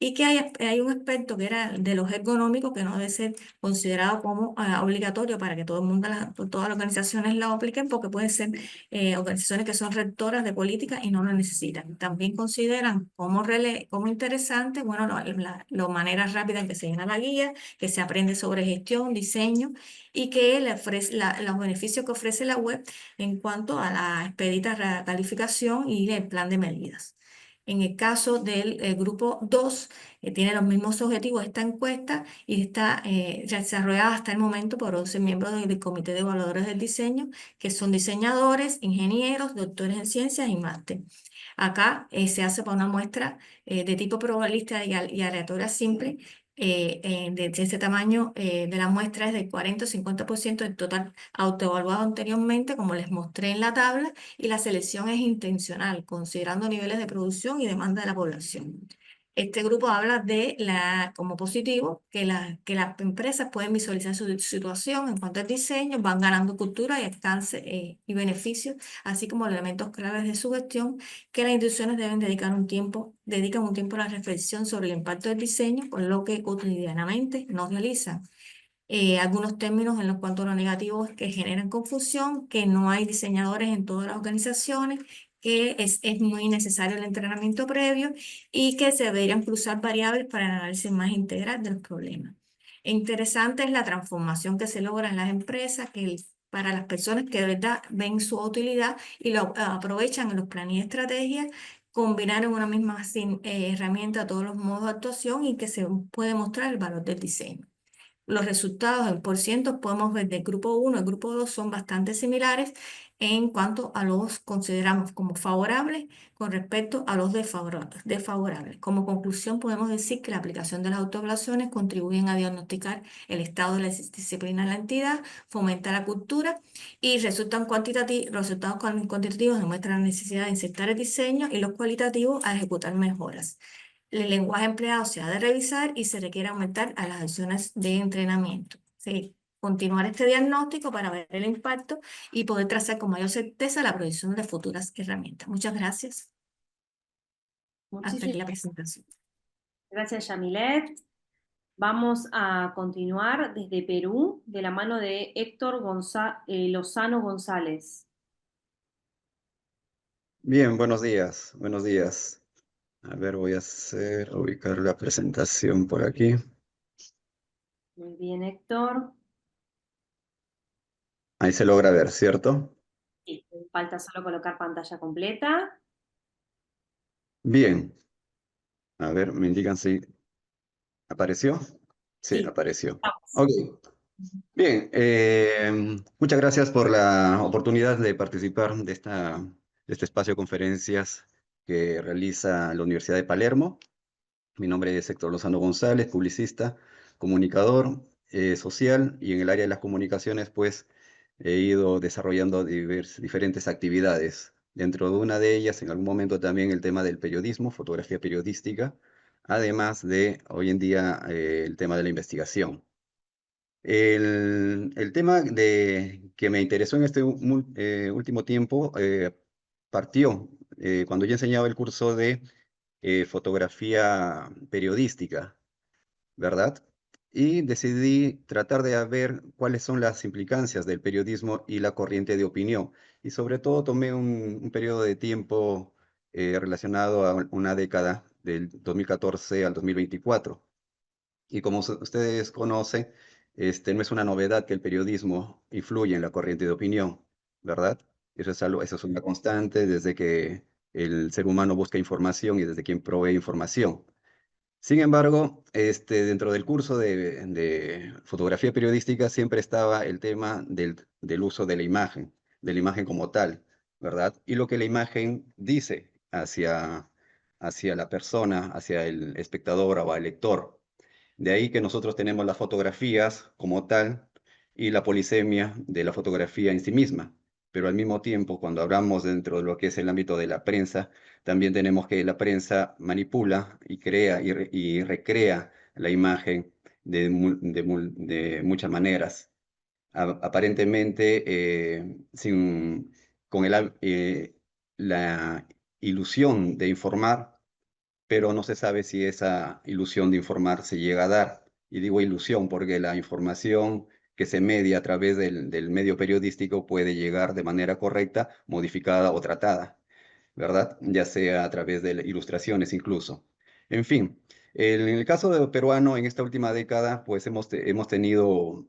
y que hay un aspecto que era de los ergonómicos que no debe ser considerado como obligatorio para que todo el mundo, todas las organizaciones lo apliquen, porque pueden ser organizaciones que son rectoras de política y no lo necesitan. También consideran como interesante, bueno, la manera rápida en que se llena la guía, que se aprende sobre gestión, diseño y que le ofrece los beneficios que ofrece la web en cuanto a la expedita calificación y el plan de medidas. En el caso del grupo 2, tiene los mismos objetivos esta encuesta y está desarrollada hasta el momento por 11 miembros del Comité de Evaluadores del Diseño, que son diseñadores, ingenieros, doctores en ciencias y máster. Acá se hace para una muestra de tipo probabilista y aleatoria simple. De ese tamaño de la muestra es del 40 o 50% del total autoevaluado anteriormente, como les mostré en la tabla, y la selección es intencional, considerando niveles de producción y demanda de la población. Este grupo habla como positivo que las empresas pueden visualizar su situación en cuanto al diseño, van ganando cultura y alcance y beneficios, así como elementos claves de su gestión, que las instituciones deben dedican un tiempo a la reflexión sobre el impacto del diseño, con lo que cotidianamente no realizan. Algunos términos en los cuanto a lo negativo es que generan confusión, que no hay diseñadores en todas las organizaciones, que es muy necesario el entrenamiento previo y que se deberían cruzar variables para el análisis más integral del problema. Interesante es la transformación que se logra en las empresas, para las personas que de verdad ven su utilidad y lo aprovechan en los planes y estrategias, combinar en una misma herramienta todos los modos de actuación y que se puede mostrar el valor del diseño. Los resultados en por ciento podemos ver del grupo 1 al grupo 2 son bastante similares en cuanto a los consideramos como favorables con respecto a los desfavorables. Como conclusión podemos decir que la aplicación de las autoevaluaciones contribuyen a diagnosticar el estado de la disciplina de la entidad, fomenta la cultura y resultados cuantitativos demuestran la necesidad de insertar el diseño y los cualitativos a ejecutar mejoras. El lenguaje empleado se ha de revisar y se requiere aumentar a las acciones de entrenamiento. Sí, continuar este diagnóstico para ver el impacto y poder trazar con mayor certeza la provisión de futuras herramientas. Muchas gracias. Hasta aquí Muchísimas la presentación. gracias, Yamilet. Vamos a continuar desde Perú, de la mano de Héctor Lozano González. Bien, buenos días, buenos días. A ver, voy a ubicar la presentación por aquí. Muy bien, Héctor. Ahí se logra ver, ¿cierto? Sí, falta solo colocar pantalla completa. Bien. A ver, me indican si apareció. Sí, Sí, apareció. estamos. Ok. Bien, muchas gracias por la oportunidad de participar de este espacio de conferencias que realiza la Universidad de Palermo. Mi nombre es Héctor Lozano González, publicista, comunicador social, y en el área de las comunicaciones pues he ido desarrollando diferentes actividades. Dentro de una de ellas, en algún momento también el tema del periodismo, fotografía periodística, además de hoy en día el tema de la investigación. El tema que me interesó en este último tiempo partió cuando yo enseñaba el curso de fotografía periodística, ¿verdad? Y decidí tratar de ver cuáles son las implicancias del periodismo y la corriente de opinión. Y sobre todo tomé un periodo de tiempo relacionado a una década, del 2014 al 2024. Y como ustedes conocen, no es una novedad que el periodismo influye en la corriente de opinión, ¿verdad? Eso es una constante desde que el ser humano busca información y desde quien provee información. Sin embargo, dentro del curso de fotografía periodística siempre estaba el tema del uso de la imagen como tal, ¿verdad? Y lo que la imagen dice hacia la persona, hacia el espectador o al lector. De ahí que nosotros tenemos las fotografías como tal y la polisemia de la fotografía en sí misma. Pero al mismo tiempo, cuando hablamos dentro de lo que es el ámbito de la prensa, también tenemos que la prensa manipula y crea y recrea la imagen de muchas maneras. Aparentemente, con la ilusión de informar, pero no se sabe si esa ilusión de informar se llega a dar. Y digo ilusión porque la información que se media a través del medio periodístico puede llegar de manera correcta, modificada o tratada, ¿verdad? Ya sea a través de ilustraciones incluso. En fin, en el caso de peruano, en esta última década, pues hemos tenido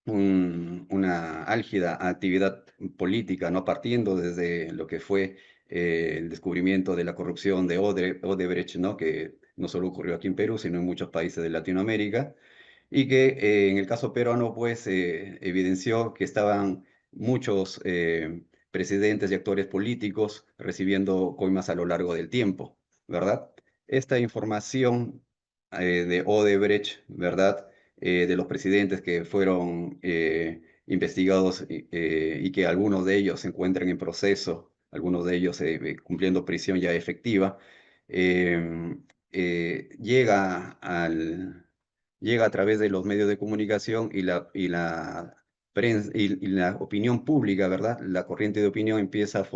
una álgida actividad política, ¿no? Partiendo desde lo que fue el descubrimiento de la corrupción de Odebrecht, ¿no? Que no solo ocurrió aquí en Perú, sino en muchos países de Latinoamérica, y que en el caso peruano, pues, evidenció que estaban muchos presidentes y actores políticos recibiendo coimas a lo largo del tiempo, ¿verdad? Esta información de Odebrecht, ¿verdad? De los presidentes que fueron investigados y que algunos de ellos se encuentran en proceso, algunos de ellos cumpliendo prisión ya efectiva, eh, llega llega a través de los medios de comunicación y la prensa y la opinión pública, ¿verdad? La corriente de opinión empieza a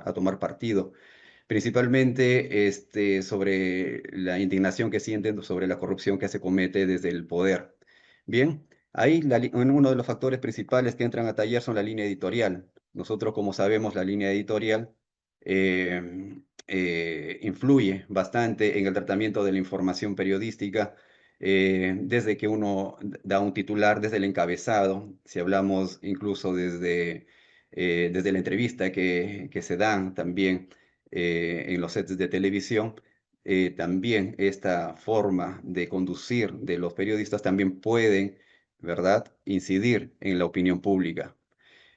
a tomar partido, principalmente sobre la indignación que sienten sobre la corrupción que se comete desde el poder. Bien, ahí uno de los factores principales que entran a tallar son la línea editorial. Nosotros, como sabemos, la línea editorial influye bastante en el tratamiento de la información periodística, desde que uno da un titular, desde el encabezado, si hablamos incluso desde la entrevista que se dan también en los sets de televisión. También esta forma de conducir de los periodistas también pueden, ¿verdad?, incidir en la opinión pública.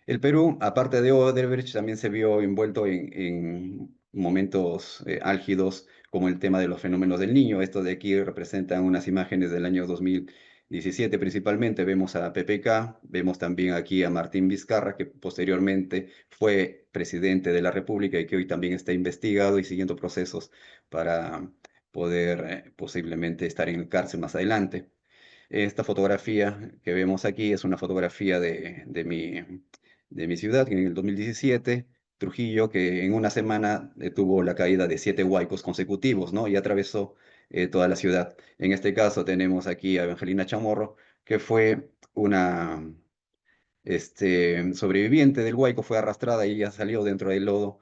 El Perú, aparte de Odebrecht, también se vio envuelto en momentos álgidos, como el tema de los fenómenos del Niño. Estos de aquí representan unas imágenes del año 2017 principalmente. Vemos a PPK, vemos también aquí a Martín Vizcarra, que posteriormente fue presidente de la República y que hoy también está investigado y siguiendo procesos para poder posiblemente estar en cárcel más adelante. Esta fotografía que vemos aquí es una fotografía de mi ciudad, en el 2017, Trujillo, que en una semana tuvo la caída de 7 huaicos consecutivos, ¿no? Y atravesó toda la ciudad. En este caso tenemos aquí a Evangelina Chamorro, que fue una sobreviviente del huaico, fue arrastrada y ella salió dentro del lodo,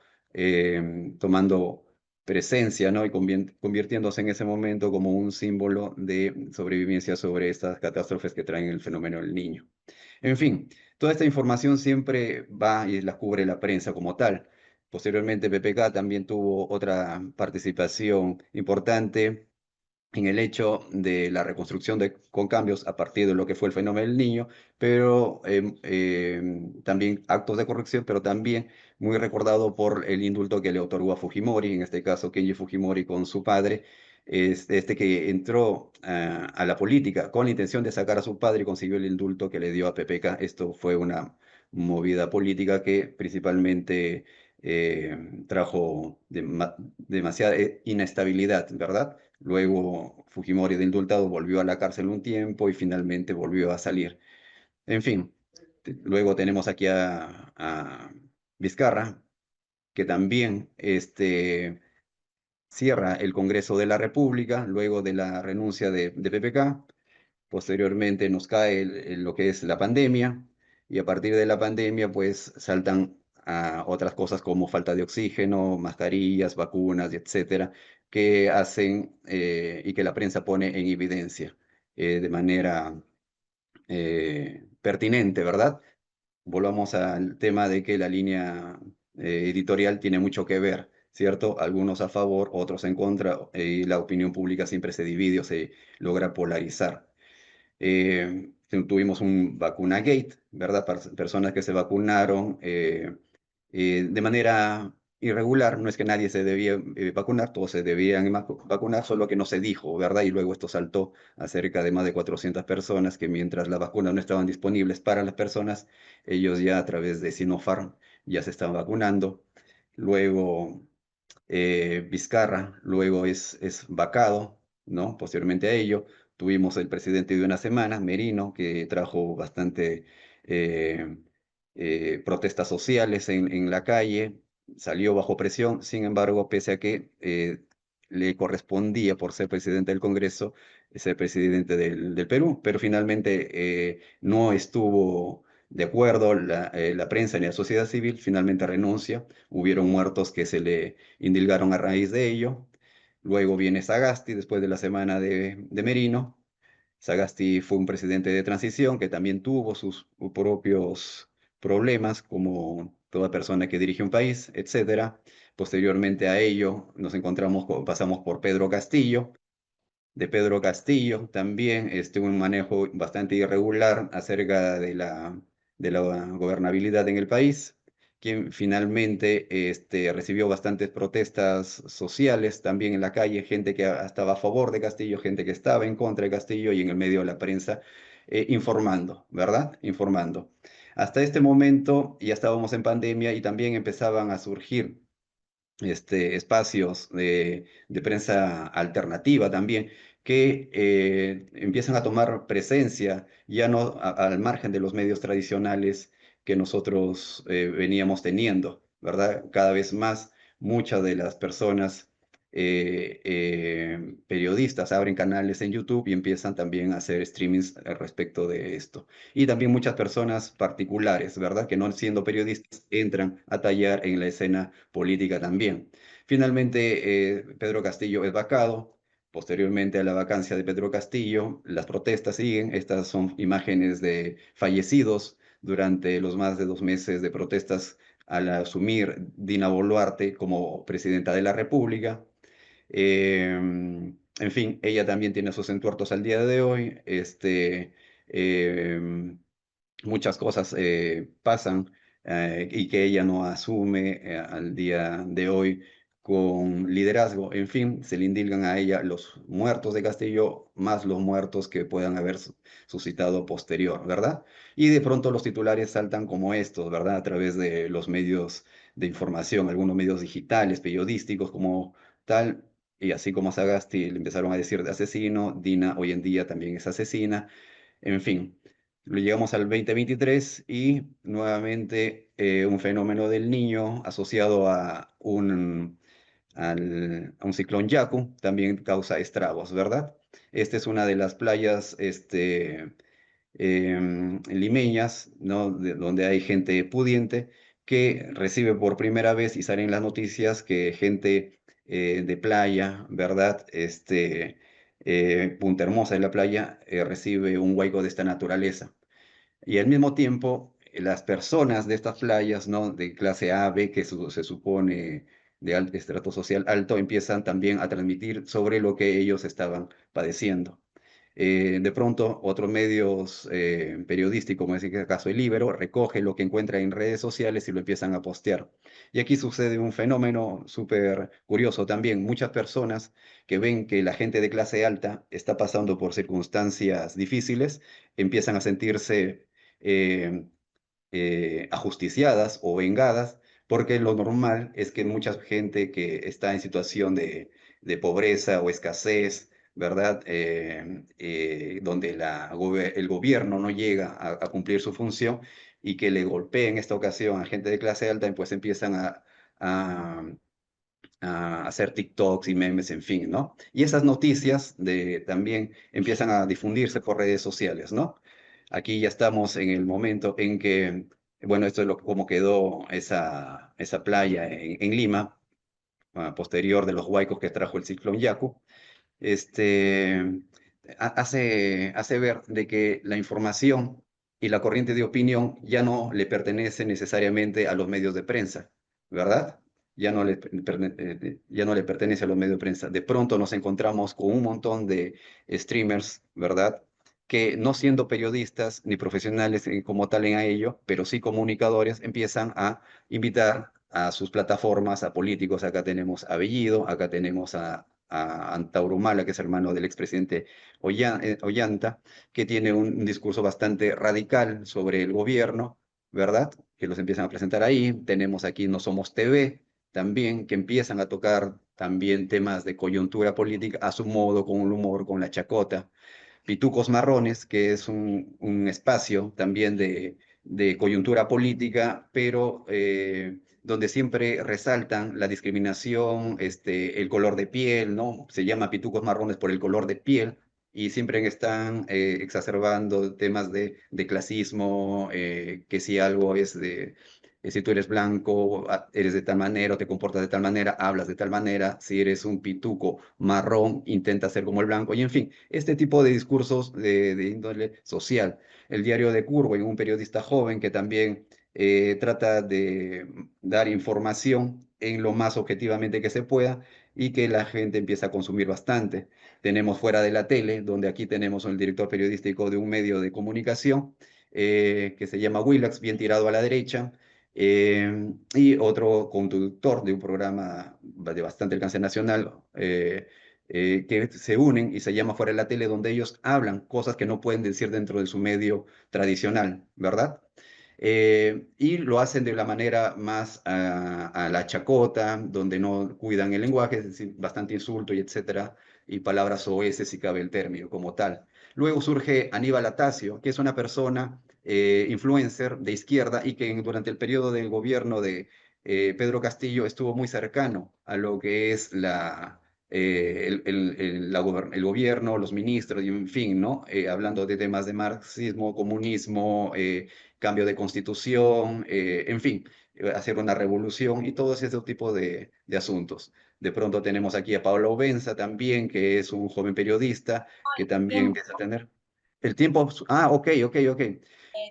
tomando presencia, ¿no? Y convirtiéndose en ese momento como un símbolo de sobrevivencia sobre estas catástrofes que traen el fenómeno del Niño. En fin, toda esta información siempre va y la cubre la prensa como tal. Posteriormente, PPK también tuvo otra participación importante en el hecho de la reconstrucción con cambios a partir de lo que fue el fenómeno del Niño, pero también actos de corrección, pero también muy recordado por el indulto que le otorgó a Fujimori, en este caso Kenji Fujimori con su padre, que entró a la política con la intención de sacar a su padre y consiguió el indulto que le dio a PPK. Esto fue una movida política que principalmente trajo demasiada inestabilidad, ¿verdad? Luego Fujimori de indultado volvió a la cárcel un tiempo y finalmente volvió a salir. En fin, luego tenemos aquí a Vizcarra, que también cierra el Congreso de la República luego de la renuncia de PPK. Posteriormente nos cae lo que es la pandemia y a partir de la pandemia pues saltan a otras cosas como falta de oxígeno, mascarillas, vacunas, etcétera, que hacen y que la prensa pone en evidencia de manera pertinente, ¿verdad? Volvamos al tema de que la línea editorial tiene mucho que ver, ¿cierto? Algunos a favor, otros en contra, y la opinión pública siempre se divide o se logra polarizar. Tuvimos un vacuna gate, ¿verdad? Personas que se vacunaron de manera irregular. No es que nadie se debía vacunar, todos se debían vacunar, solo que no se dijo, ¿verdad? Y luego esto saltó a cerca de más de 400 personas que mientras las vacunas no estaban disponibles para las personas, ellos ya a través de Sinopharm ya se estaban vacunando. Luego Vizcarra, luego es vacado, ¿no? Posteriormente a ello, tuvimos el presidente de una semana, Merino, que trajo bastante eh, protestas sociales en la calle, salió bajo presión, sin embargo, pese a que le correspondía por ser presidente del Congreso, ser presidente del Perú, pero finalmente no estuvo de acuerdo la prensa ni la sociedad civil, finalmente renuncia, hubieron muertos que se le indilgaron a raíz de ello. Luego viene Sagasti, después de la semana de Merino. Sagasti fue un presidente de transición que también tuvo sus propios problemas, como toda persona que dirige un país, etcétera. Posteriormente a ello, pasamos por Pedro Castillo. De Pedro Castillo también un manejo bastante irregular acerca de la gobernabilidad en el país, quien finalmente recibió bastantes protestas sociales también en la calle, gente que estaba a favor de Castillo, gente que estaba en contra de Castillo y en el medio de la prensa informando, ¿verdad? Informando. Hasta este momento ya estábamos en pandemia y también empezaban a surgir espacios de prensa alternativa también, que empiezan a tomar presencia ya no al margen de los medios tradicionales que nosotros veníamos teniendo, ¿verdad? Cada vez más muchas de las personas periodistas abren canales en YouTube y empiezan también a hacer streamings respecto de esto. Y también muchas personas particulares, ¿verdad? Que no siendo periodistas entran a tallar en la escena política también. Finalmente, Pedro Castillo es vacado. Posteriormente a la vacancia de Pedro Castillo, las protestas siguen. Estas son imágenes de fallecidos durante los más de 2 meses de protestas al asumir Dina Boluarte como presidenta de la República. En fin, ella también tiene sus entuertos al día de hoy. Em, Muchas cosas pasan y que ella no asume al día de hoy con liderazgo. En fin, se le indilgan a ella los muertos de Castillo más los muertos que puedan haber suscitado posterior, ¿verdad? Y de pronto los titulares saltan como estos, ¿verdad? A través de los medios de información, algunos medios digitales, periodísticos como tal. Y así como a Sagasti le empezaron a decir de asesino, Dina hoy en día también es asesina. En fin, lo llegamos al 2023 y nuevamente un fenómeno del Niño asociado a un ciclón Yaku también causa estragos, ¿verdad? Esta es una de las playas limeñas, ¿no? Donde hay gente pudiente que recibe por primera vez y salen las noticias que gente de playa, ¿verdad? Punta Hermosa de la playa recibe un huaico de esta naturaleza. Y al mismo tiempo, las personas de estas playas, ¿no? De clase A, B, que se supone de alto estrato social alto, empiezan también a transmitir sobre lo que ellos estaban padeciendo. De pronto, otros medios periodísticos, como es el caso el Libero, recoge lo que encuentra en redes sociales y lo empiezan a postear. Y aquí sucede un fenómeno súper curioso también. Muchas personas que ven que la gente de clase alta está pasando por circunstancias difíciles, empiezan a sentirse eh, ajusticiadas o vengadas, porque lo normal es que mucha gente que está en situación de pobreza o escasez, ¿verdad? Donde el gobierno no llega a cumplir su función y que le golpeen en esta ocasión a gente de clase alta, pues empiezan a, a hacer TikToks y memes, en fin, ¿no? Y esas noticias también empiezan a difundirse por redes sociales, ¿no? Aquí ya estamos en el momento en que, bueno, esto es como quedó esa playa en Lima, posterior de los huaicos que trajo el ciclón Yaku. este, hace ver de que la información y la corriente de opinión ya no le pertenece necesariamente a los medios de prensa, ¿verdad? Ya no le pertenece a los medios de prensa. De pronto nos encontramos con un montón de streamers, ¿verdad? Que no siendo periodistas ni profesionales como tal en ello, pero sí comunicadores, empiezan a invitar a sus plataformas, a políticos. Acá tenemos a Bellido, acá tenemos a Antaurumala, que es hermano del expresidente Ollanta, que tiene un discurso bastante radical sobre el gobierno, ¿verdad? Que los empiezan a presentar ahí. Tenemos aquí No Somos TV, también, que empiezan a tocar también temas de coyuntura política a su modo, con el humor, con la chacota. Pitucos Marrones, que es un espacio también de coyuntura política, pero donde siempre resaltan la discriminación, el color de piel, ¿no? Se llama pitucos marrones por el color de piel, y siempre están exacerbando temas de clasismo, que si algo es de, si tú eres blanco, eres de tal manera, o te comportas de tal manera, hablas de tal manera, si eres un pituco marrón, intenta ser como el blanco, y en fin, este tipo de discursos de índole social. El diario de Curwen, un periodista joven que también trata de dar información en lo más objetivamente que se pueda y que la gente empieza a consumir bastante. Tenemos Fuera de la Tele, donde aquí tenemos el director periodístico de un medio de comunicación que se llama Willax, bien tirado a la derecha, y otro conductor de un programa de bastante alcance nacional, que se unen y se llama Fuera de la Tele, donde ellos hablan cosas que no pueden decir dentro de su medio tradicional, ¿verdad? Y lo hacen de la manera más a la chacota, donde no cuidan el lenguaje, es decir, bastante insulto y etcétera, y palabras soeces si cabe el término como tal. Luego surge Aníbal Atacio, que es una persona influencer de izquierda y que durante el periodo del gobierno de Pedro Castillo estuvo muy cercano a lo que es el gobierno, los ministros, y en fin, ¿no? Hablando de temas de marxismo, comunismo, cambio de constitución, en fin, hacer una revolución y todo ese tipo de asuntos. De pronto tenemos aquí a Pablo Benza también, que es un joven periodista que también Tiempo. empieza a tener el tiempo. Ah, ok, ok, ok.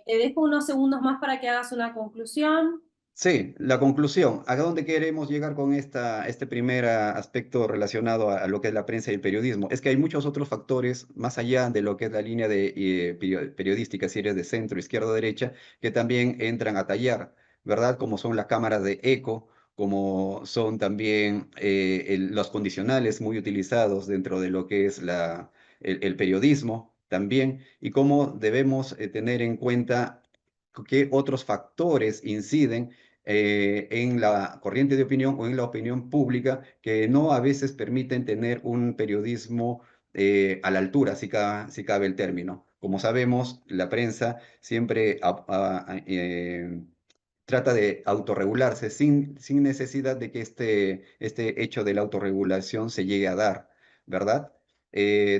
Te dejo unos segundos más para que hagas una conclusión. Sí, la conclusión. ¿A dónde queremos llegar con este primer aspecto relacionado a lo que es la prensa y el periodismo? Es que hay muchos otros factores más allá de lo que es la línea de periodística, si eres de centro, izquierda, derecha, que también entran a tallar, ¿verdad? Como son las cámaras de eco, como son también los condicionales muy utilizados dentro de lo que es el periodismo también, y cómo debemos tener en cuenta qué otros factores inciden en la corriente de opinión o en la opinión pública que no a veces permiten tener un periodismo a la altura, si cabe el término. Como sabemos, la prensa siempre trata de autorregularse sin necesidad de que este hecho de la autorregulación se llegue a dar, ¿verdad?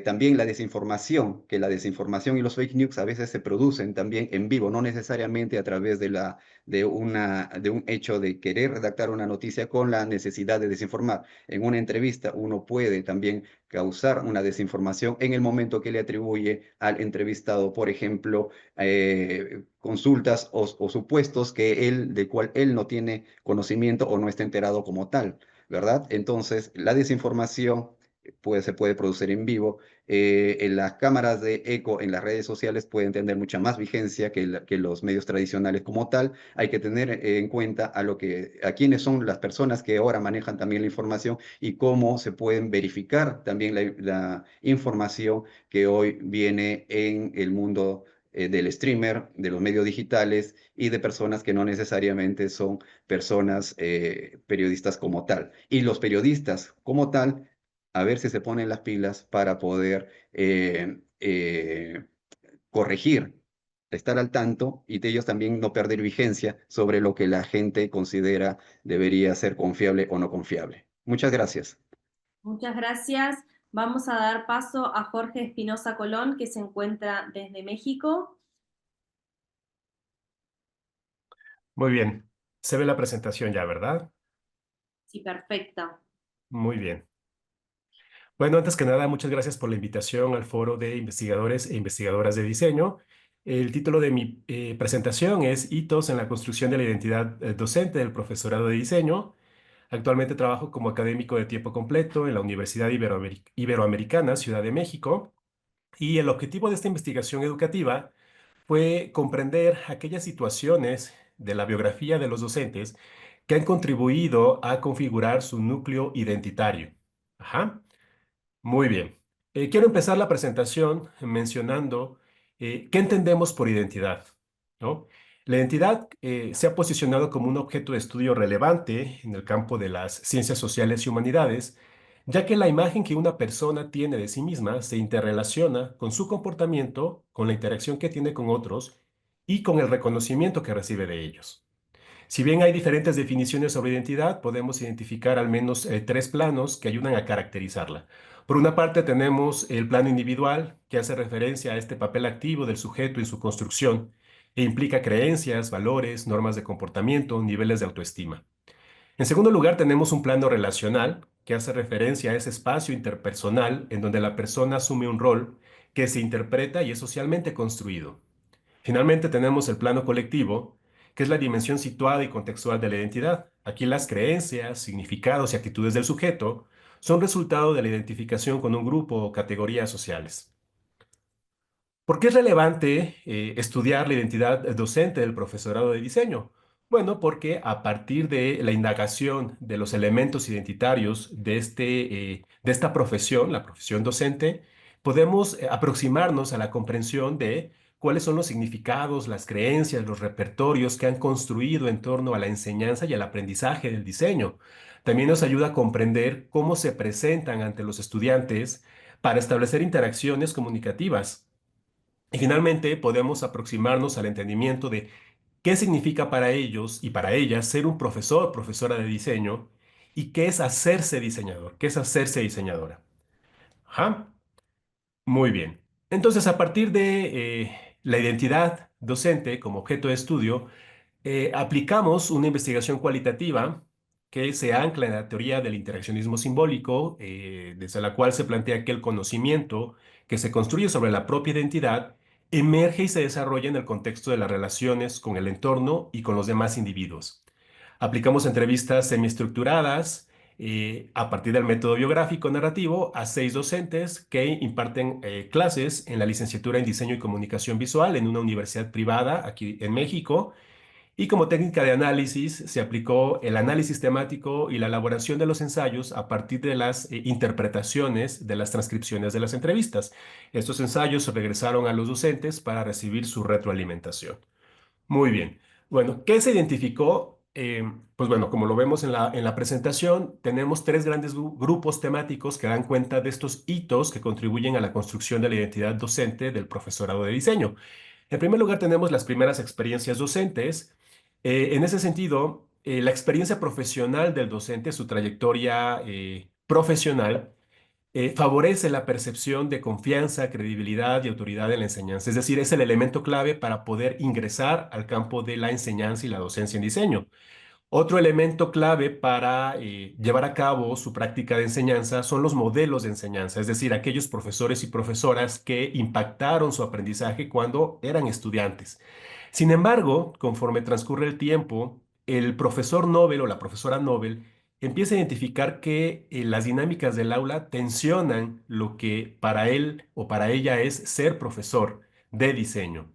También la desinformación, que la desinformación y los fake news a veces se producen también en vivo, no necesariamente a través de un hecho de querer redactar una noticia con la necesidad de desinformar. En una entrevista uno puede también causar una desinformación en el momento que le atribuye al entrevistado, por ejemplo, consultas o supuestos de cual él no tiene conocimiento o no está enterado como tal, ¿verdad? Entonces, la desinformación se puede producir en vivo. En las cámaras de eco en las redes sociales pueden tener mucha más vigencia que los medios tradicionales como tal. Hay que tener en cuenta a quiénes son las personas que ahora manejan también la información y cómo se pueden verificar también la información que hoy viene en el mundo del streamer, de los medios digitales y de personas que no necesariamente son personas periodistas como tal. Y los periodistas como tal, a ver si se ponen las pilas para poder corregir, estar al tanto y de ellos también no perder vigencia sobre lo que la gente considera debería ser confiable o no confiable. Muchas gracias. Muchas gracias. Vamos a dar paso a Jorge Espinosa Colón, que se encuentra desde México. Muy bien. Se ve la presentación ya, ¿verdad? Sí, perfecto. Muy bien. Bueno, antes que nada, muchas gracias por la invitación al Foro de Investigadores e Investigadoras de Diseño. El título de mi presentación es Hitos en la construcción de la identidad docente del profesorado de diseño. Actualmente trabajo como académico de tiempo completo en la Universidad Iberoamericana, Ciudad de México, y el objetivo de esta investigación educativa fue comprender aquellas situaciones de la biografía de los docentes que han contribuido a configurar su núcleo identitario. Ajá. Muy bien. Quiero empezar la presentación mencionando qué entendemos por identidad, ¿no? La identidad se ha posicionado como un objeto de estudio relevante en el campo de las ciencias sociales y humanidades, ya que la imagen que una persona tiene de sí misma se interrelaciona con su comportamiento, con la interacción que tiene con otros y con el reconocimiento que recibe de ellos. Si bien hay diferentes definiciones sobre identidad, podemos identificar al menos tres planos que ayudan a caracterizarla. Por una parte tenemos el plano individual, que hace referencia a este papel activo del sujeto en su construcción e implica creencias, valores, normas de comportamiento, niveles de autoestima. En segundo lugar, tenemos un plano relacional, que hace referencia a ese espacio interpersonal en donde la persona asume un rol que se interpreta y es socialmente construido. Finalmente tenemos el plano colectivo, que es la dimensión situada y contextual de la identidad. Aquí las creencias, significados y actitudes del sujeto son resultado de la identificación con un grupo o categorías sociales. ¿Por qué es relevante estudiar la identidad docente del profesorado de diseño? Bueno, porque a partir de la indagación de los elementos identitarios de esta profesión, la profesión docente, podemos aproximarnos a la comprensión de cuáles son los significados, las creencias, los repertorios que han construido en torno a la enseñanza y al aprendizaje del diseño. También nos ayuda a comprender cómo se presentan ante los estudiantes para establecer interacciones comunicativas. Y finalmente, podemos aproximarnos al entendimiento de qué significa para ellos y para ellas ser un profesor, profesora de diseño, y qué es hacerse diseñador, qué es hacerse diseñadora. Ajá, muy bien. Entonces, a partir de la identidad docente como objeto de estudio, aplicamos una investigación cualitativa que se ancla en la teoría del interaccionismo simbólico, desde la cual se plantea que el conocimiento que se construye sobre la propia identidad emerge y se desarrolla en el contexto de las relaciones con el entorno y con los demás individuos. Aplicamos entrevistas semiestructuradas a partir del método biográfico narrativo a 6 docentes que imparten clases en la licenciatura en Diseño y Comunicación Visual en una universidad privada aquí en México, y como técnica de análisis se aplicó el análisis temático y la elaboración de los ensayos a partir de las interpretaciones de las transcripciones de las entrevistas. Estos ensayos se regresaron a los docentes para recibir su retroalimentación. Muy bien. Bueno, ¿qué se identificó? Pues bueno, como lo vemos en la presentación, tenemos tres grandes grupos temáticos que dan cuenta de estos hitos que contribuyen a la construcción de la identidad docente del profesorado de diseño. En primer lugar, tenemos las primeras experiencias docentes. En ese sentido, la experiencia profesional del docente, su trayectoria profesional, favorece la percepción de confianza, credibilidad y autoridad en la enseñanza. Es decir, es el elemento clave para poder ingresar al campo de la enseñanza y la docencia en diseño. Otro elemento clave para llevar a cabo su práctica de enseñanza son los modelos de enseñanza, es decir, aquellos profesores y profesoras que impactaron su aprendizaje cuando eran estudiantes. Sin embargo, conforme transcurre el tiempo, el profesor Nobel o la profesora Nobel empieza a identificar que las dinámicas del aula tensionan lo que para él o para ella es ser profesor de diseño.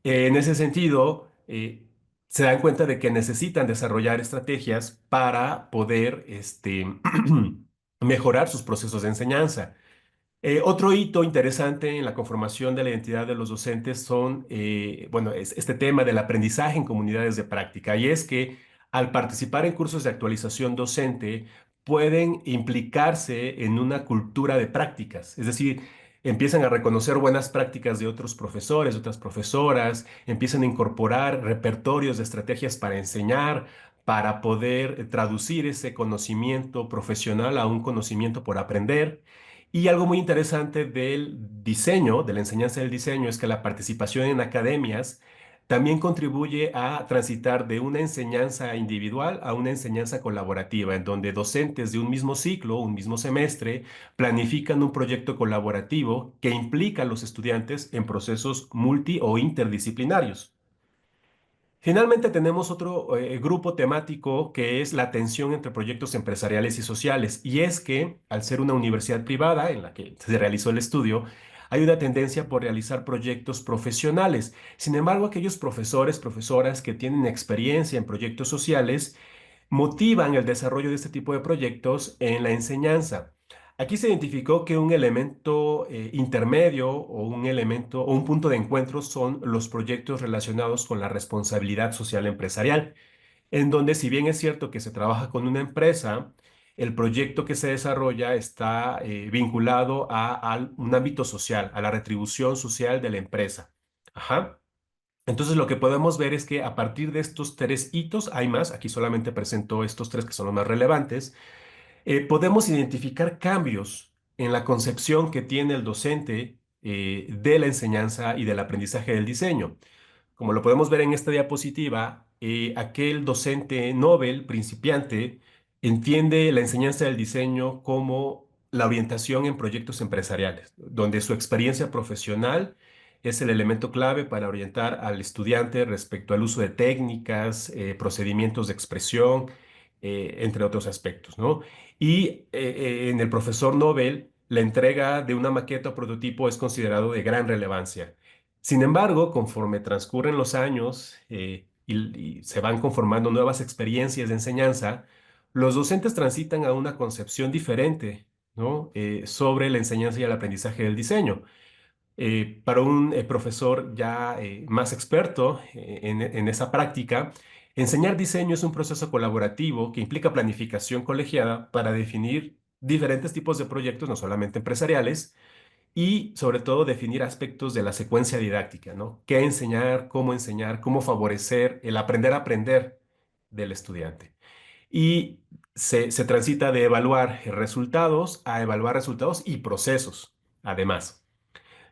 En ese sentido, se dan cuenta de que necesitan desarrollar estrategias para poder mejorar sus procesos de enseñanza. Otro hito interesante en la conformación de la identidad de los docentes bueno, es este tema del aprendizaje en comunidades de práctica, y es que al participar en cursos de actualización docente pueden implicarse en una cultura de prácticas, es decir, empiezan a reconocer buenas prácticas de otros profesores, de otras profesoras, empiezan a incorporar repertorios de estrategias para enseñar, para poder traducir ese conocimiento profesional a un conocimiento por aprender. Y algo muy interesante del diseño, de la enseñanza del diseño, es que la participación en academias también contribuye a transitar de una enseñanza individual a una enseñanza colaborativa, en donde docentes de un mismo ciclo, un mismo semestre, planifican un proyecto colaborativo que implica a los estudiantes en procesos multi o interdisciplinarios. Finalmente tenemos otro grupo temático que es la tensión entre proyectos empresariales y sociales. Y es que al ser una universidad privada en la que se realizó el estudio, hay una tendencia por realizar proyectos profesionales. Sin embargo, aquellos profesores, profesoras que tienen experiencia en proyectos sociales motivan el desarrollo de este tipo de proyectos en la enseñanza. Aquí se identificó que un elemento intermedio o un elemento o un punto de encuentro son los proyectos relacionados con la responsabilidad social empresarial, en donde si bien es cierto que se trabaja con una empresa, el proyecto que se desarrolla está vinculado a un ámbito social, a la retribución social de la empresa. Ajá. Entonces lo que podemos ver es que a partir de estos 3 hitos, hay más, aquí solamente presento estos 3 que son los más relevantes, podemos identificar cambios en la concepción que tiene el docente de la enseñanza y del aprendizaje del diseño. Como lo podemos ver en esta diapositiva, aquel docente Nobel, principiante, entiende la enseñanza del diseño como la orientación en proyectos empresariales, donde su experiencia profesional es el elemento clave para orientar al estudiante respecto al uso de técnicas, procedimientos de expresión, entre otros aspectos, ¿no? Y en el profesor Nobel, la entrega de una maqueta o prototipo es considerado de gran relevancia. Sin embargo, conforme transcurren los años y se van conformando nuevas experiencias de enseñanza, los docentes transitan a una concepción diferente, ¿no? Sobre la enseñanza y el aprendizaje del diseño. Para un profesor ya más experto en esa práctica, enseñar diseño es un proceso colaborativo que implica planificación colegiada para definir diferentes tipos de proyectos, no solamente empresariales, y sobre todo definir aspectos de la secuencia didáctica, ¿no? Qué enseñar, cómo favorecer el aprender a aprender del estudiante. Y se transita de evaluar resultados a evaluar resultados y procesos, además.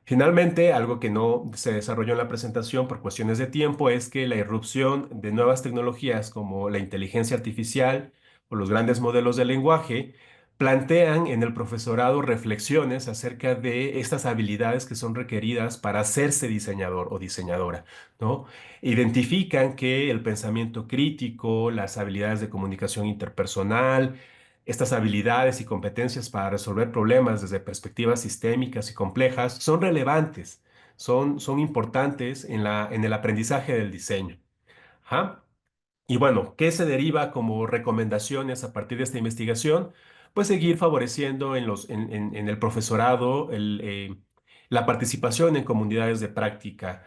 Finalmente, algo que no se desarrolló en la presentación por cuestiones de tiempo es que la irrupción de nuevas tecnologías como la inteligencia artificial o los grandes modelos de lenguaje plantean en el profesorado reflexiones acerca de estas habilidades que son requeridas para hacerse diseñador o diseñadora, ¿no? Identifican que el pensamiento crítico, las habilidades de comunicación interpersonal, estas habilidades y competencias para resolver problemas desde perspectivas sistémicas y complejas son relevantes, son importantes en el aprendizaje del diseño. Ajá. Y bueno, ¿qué se deriva como recomendaciones a partir de esta investigación? Pues seguir favoreciendo en el profesorado la participación en comunidades de práctica.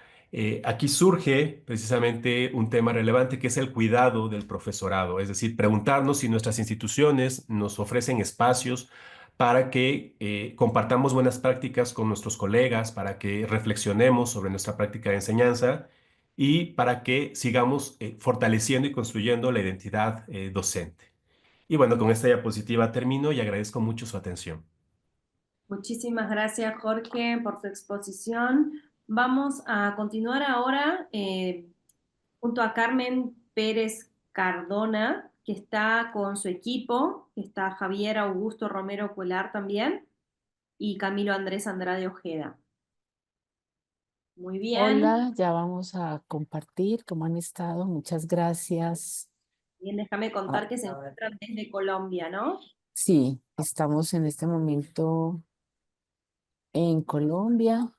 Aquí surge precisamente un tema relevante que es el cuidado del profesorado, es decir, preguntarnos si nuestras instituciones nos ofrecen espacios para que compartamos buenas prácticas con nuestros colegas, para que reflexionemos sobre nuestra práctica de enseñanza y para que sigamos fortaleciendo y construyendo la identidad docente. Y bueno, con esta diapositiva termino y agradezco mucho su atención. Muchísimas gracias, Jorge, por tu exposición. Vamos a continuar ahora junto a Carmen Pérez Cardona, que está con su equipo. Está Javier Augusto Romero Cuelar también y Camilo Andrés Andrade Ojeda. Muy bien. Hola, ya vamos a compartir cómo han estado. Muchas gracias. Bien, déjame contar que se encuentran desde Colombia, ¿no? Sí, estamos en este momento en Colombia.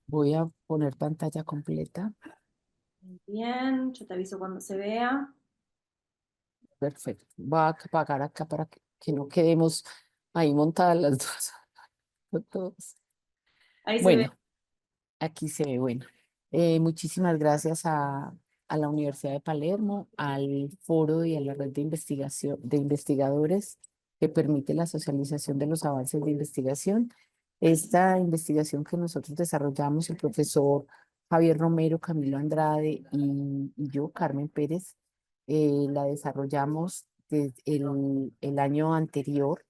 Voy a poner pantalla completa. Bien, yo te aviso cuando se vea. Perfecto. Voy a apagar acá para que no quedemos ahí montadas las dos. Todos. Ahí se ve. Bueno, aquí se ve, bueno. Muchísimas gracias a la Universidad de Palermo, al foro y a la red de investigación de investigadores que permite la socialización de los avances de investigación. Esta investigación que nosotros desarrollamos, el profesor Javier Romero, Camilo Andrade y yo, Carmen Pérez, la desarrollamos desde el año anterior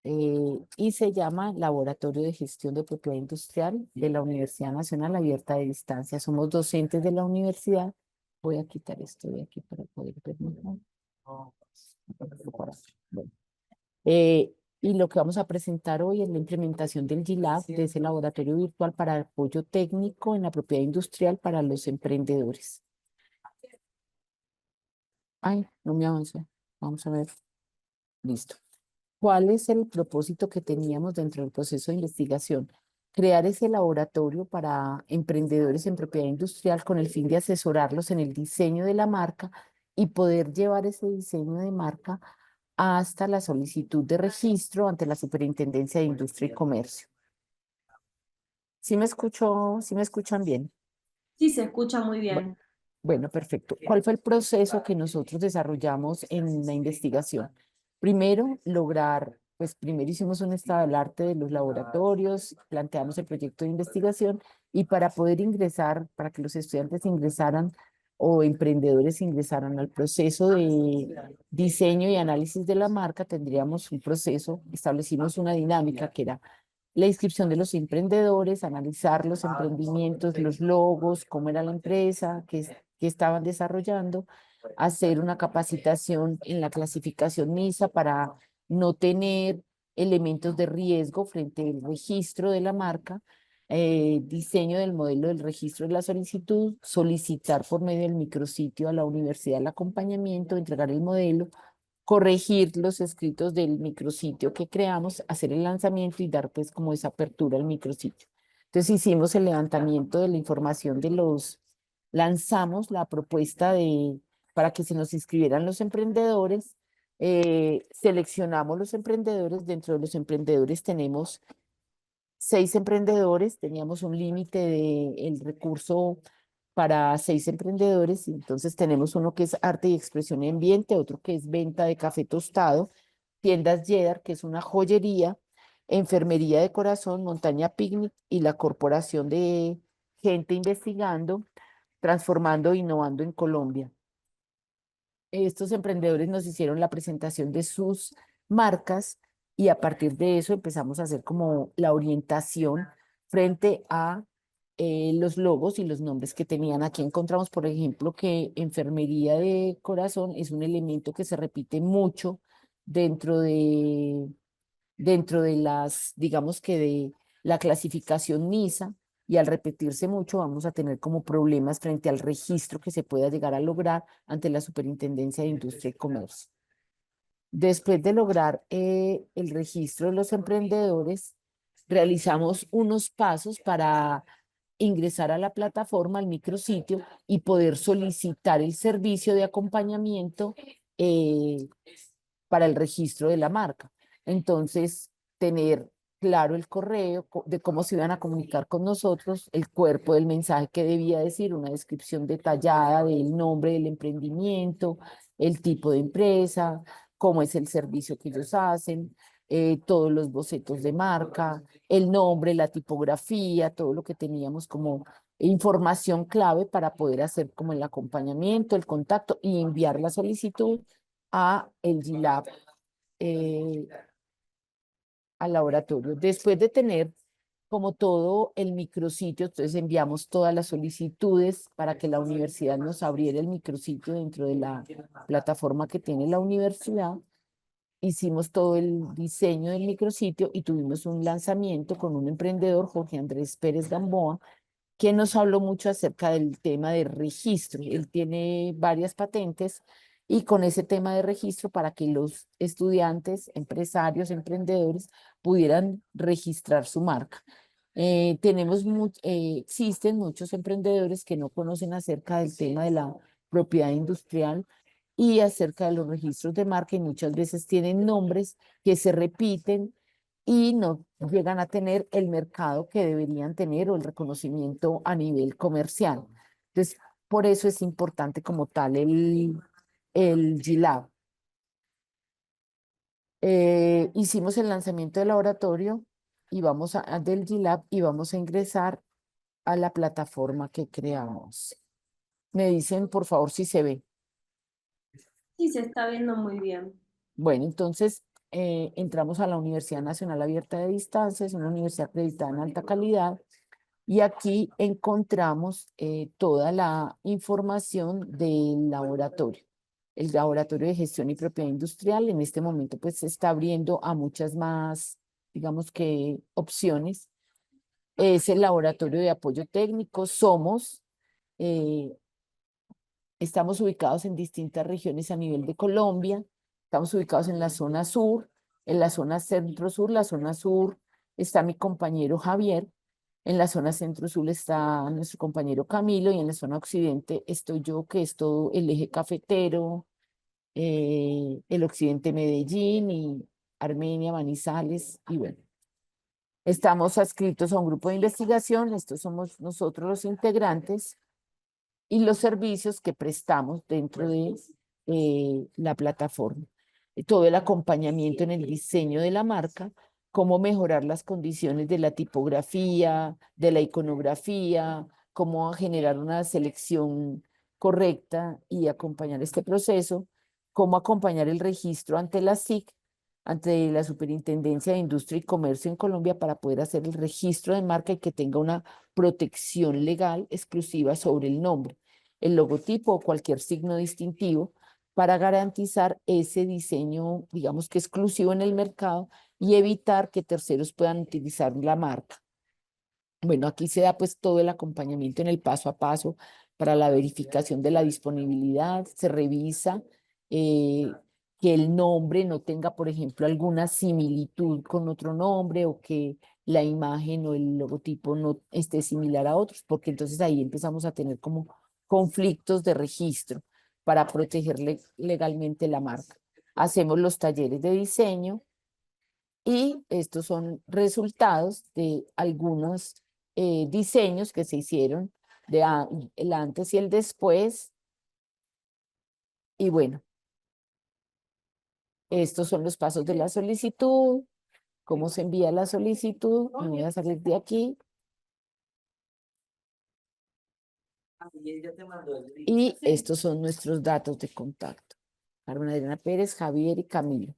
y se llama Laboratorio de Gestión de Propiedad Industrial de la Universidad Nacional Abierta de Distancia. Somos docentes de la universidad. Voy a quitar esto de aquí para poder ver mejor. Bueno. Y lo que vamos a presentar hoy es la implementación del GILAB, de ese laboratorio virtual para apoyo técnico en la propiedad industrial para los emprendedores. Ay, no me avanzó. Vamos a ver. Listo. ¿Cuál es el propósito que teníamos dentro del proceso de investigación? Crear ese laboratorio para emprendedores en propiedad industrial con el fin de asesorarlos en el diseño de la marca y poder llevar ese diseño de marca hasta la solicitud de registro ante la Superintendencia de Industria y Comercio. ¿Sí me escuchan bien? Sí, se escucha muy bien. Bueno, perfecto. ¿Cuál fue el proceso que nosotros desarrollamos en la investigación? Primero, lograr pues primero hicimos un estado del arte de los laboratorios, planteamos el proyecto de investigación y para poder ingresar, para que los estudiantes ingresaran o emprendedores ingresaran al proceso de diseño y análisis de la marca, tendríamos un proceso, establecimos una dinámica que era la inscripción de los emprendedores, analizar los emprendimientos, los logos, cómo era la empresa, qué estaban desarrollando, hacer una capacitación en la clasificación MISA para no tener elementos de riesgo frente al registro de la marca, diseño del modelo del registro de la solicitud, solicitar por medio del micrositio a la universidad el acompañamiento, entregar el modelo, corregir los escritos del micrositio que creamos, hacer el lanzamiento y dar pues como esa apertura al micrositio. Entonces hicimos el levantamiento de la información lanzamos la propuesta para que se nos inscribieran los emprendedores, seleccionamos los emprendedores, dentro de los emprendedores tenemos 6 emprendedores, teníamos un límite del recurso para 6 emprendedores, entonces tenemos uno que es arte y expresión y ambiente, otro que es venta de café tostado, tiendas Yedar, que es una joyería, enfermería de corazón, montaña picnic y la corporación de gente investigando, transformando e innovando en Colombia. Estos emprendedores nos hicieron la presentación de sus marcas y a partir de eso empezamos a hacer como la orientación frente a los logos y los nombres que tenían. Aquí encontramos, por ejemplo, que enfermería de corazón es un elemento que se repite mucho dentro de las, digamos que de la clasificación NISA, y al repetirse mucho vamos a tener como problemas frente al registro que se pueda llegar a lograr ante la Superintendencia de Industria y Comercio. Después de lograr el registro de los emprendedores, realizamos unos pasos para ingresar a la plataforma, al micrositio y poder solicitar el servicio de acompañamiento para el registro de la marca. Entonces, tener claro el correo de cómo se iban a comunicar con nosotros, el cuerpo del mensaje que debía decir, una descripción detallada del nombre del emprendimiento, el tipo de empresa, cómo es el servicio que ellos hacen, todos los bocetos de marca, el nombre, la tipografía, todo lo que teníamos como información clave para poder hacer como el acompañamiento, el contacto y enviar la solicitud a el GLAB, al laboratorio. Después de tener como todo el micrositio, entonces enviamos todas las solicitudes para que la universidad nos abriera el micrositio dentro de la plataforma que tiene la universidad. Hicimos todo el diseño del micrositio y tuvimos un lanzamiento con un emprendedor, Jorge Andrés Pérez Gamboa, que nos habló mucho acerca del tema de registro. Él tiene varias patentes y con ese tema de registro para que los estudiantes, empresarios, emprendedores pudieran registrar su marca. Existen muchos emprendedores que no conocen acerca del tema de la propiedad industrial y acerca de los registros de marca y muchas veces tienen nombres que se repiten y no llegan a tener el mercado que deberían tener o el reconocimiento a nivel comercial. Entonces, por eso es importante como tal el GLAB. Hicimos el lanzamiento del laboratorio y del GLAB y vamos a ingresar a la plataforma que creamos. Me dicen, por favor, si se ve. Sí, se está viendo muy bien. Bueno, entonces entramos a la Universidad Nacional Abierta de Distancia, es una universidad acreditada en alta calidad, y aquí encontramos toda la información del laboratorio. El laboratorio de gestión y propiedad industrial en este momento pues se está abriendo a muchas más, digamos que, opciones. Es el laboratorio de apoyo técnico, estamos ubicados en distintas regiones a nivel de Colombia. Estamos ubicados en la zona sur, en la zona centro-sur. La zona sur está mi compañero Javier. En la zona centro-sur está nuestro compañero Camilo. Y en la zona occidente estoy yo, que es todo el eje cafetero, el occidente Medellín y Armenia, Manizales. Y bueno, estamos adscritos a un grupo de investigación. Estos somos nosotros los integrantes y los servicios que prestamos dentro de la plataforma. todo el acompañamiento en el diseño de la marca, cómo mejorar las condiciones de la tipografía, de la iconografía, cómo generar una selección correcta y acompañar este proceso, cómo acompañar el registro ante la SIC, ante la Superintendencia de Industria y Comercio en Colombia, para poder hacer el registro de marca y que tenga una protección legal exclusiva sobre el nombre, el logotipo o cualquier signo distintivo, para garantizar ese diseño, digamos que exclusivo en el mercado, y evitar que terceros puedan utilizar la marca. Bueno, aquí se da pues todo el acompañamiento en el paso a paso para la verificación de la disponibilidad. Se revisa que el nombre no tenga, por ejemplo, alguna similitud con otro nombre, o que la imagen o el logotipo no esté similar a otros, porque entonces ahí empezamos a tener como conflictos de registro para proteger legalmente la marca. Hacemos los talleres de diseño y estos son resultados de algunos diseños que se hicieron, el antes y el después. Y bueno, estos son los pasos de la solicitud, cómo se envía la solicitud. Me voy a salir de aquí. Y estos son nuestros datos de contacto: Carmen Adriana Pérez, Javier y Camilo.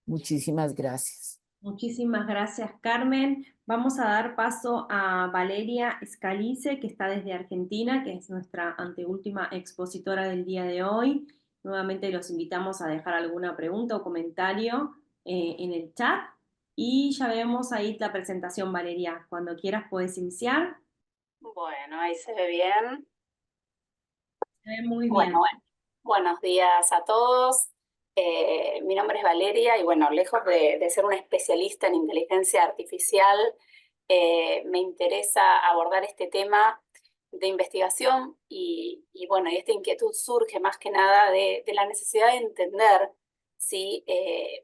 Muchísimas gracias. Muchísimas gracias, Carmen. Vamos a dar paso a Valeria Scalice, que está desde Argentina, que es nuestra anteúltima expositora del día de hoy. Nuevamente los invitamos a dejar alguna pregunta o comentario en el chat. Y ya vemos ahí la presentación, Valeria. Cuando quieras puedes iniciar. Bueno, ahí se ve bien. Se ve muy bien. Bueno, buenos días a todos. Mi nombre es Valeria y bueno, lejos de ser una especialista en inteligencia artificial, me interesa abordar este tema de investigación y bueno, y esta inquietud surge más que nada de la necesidad de entender ¿sí?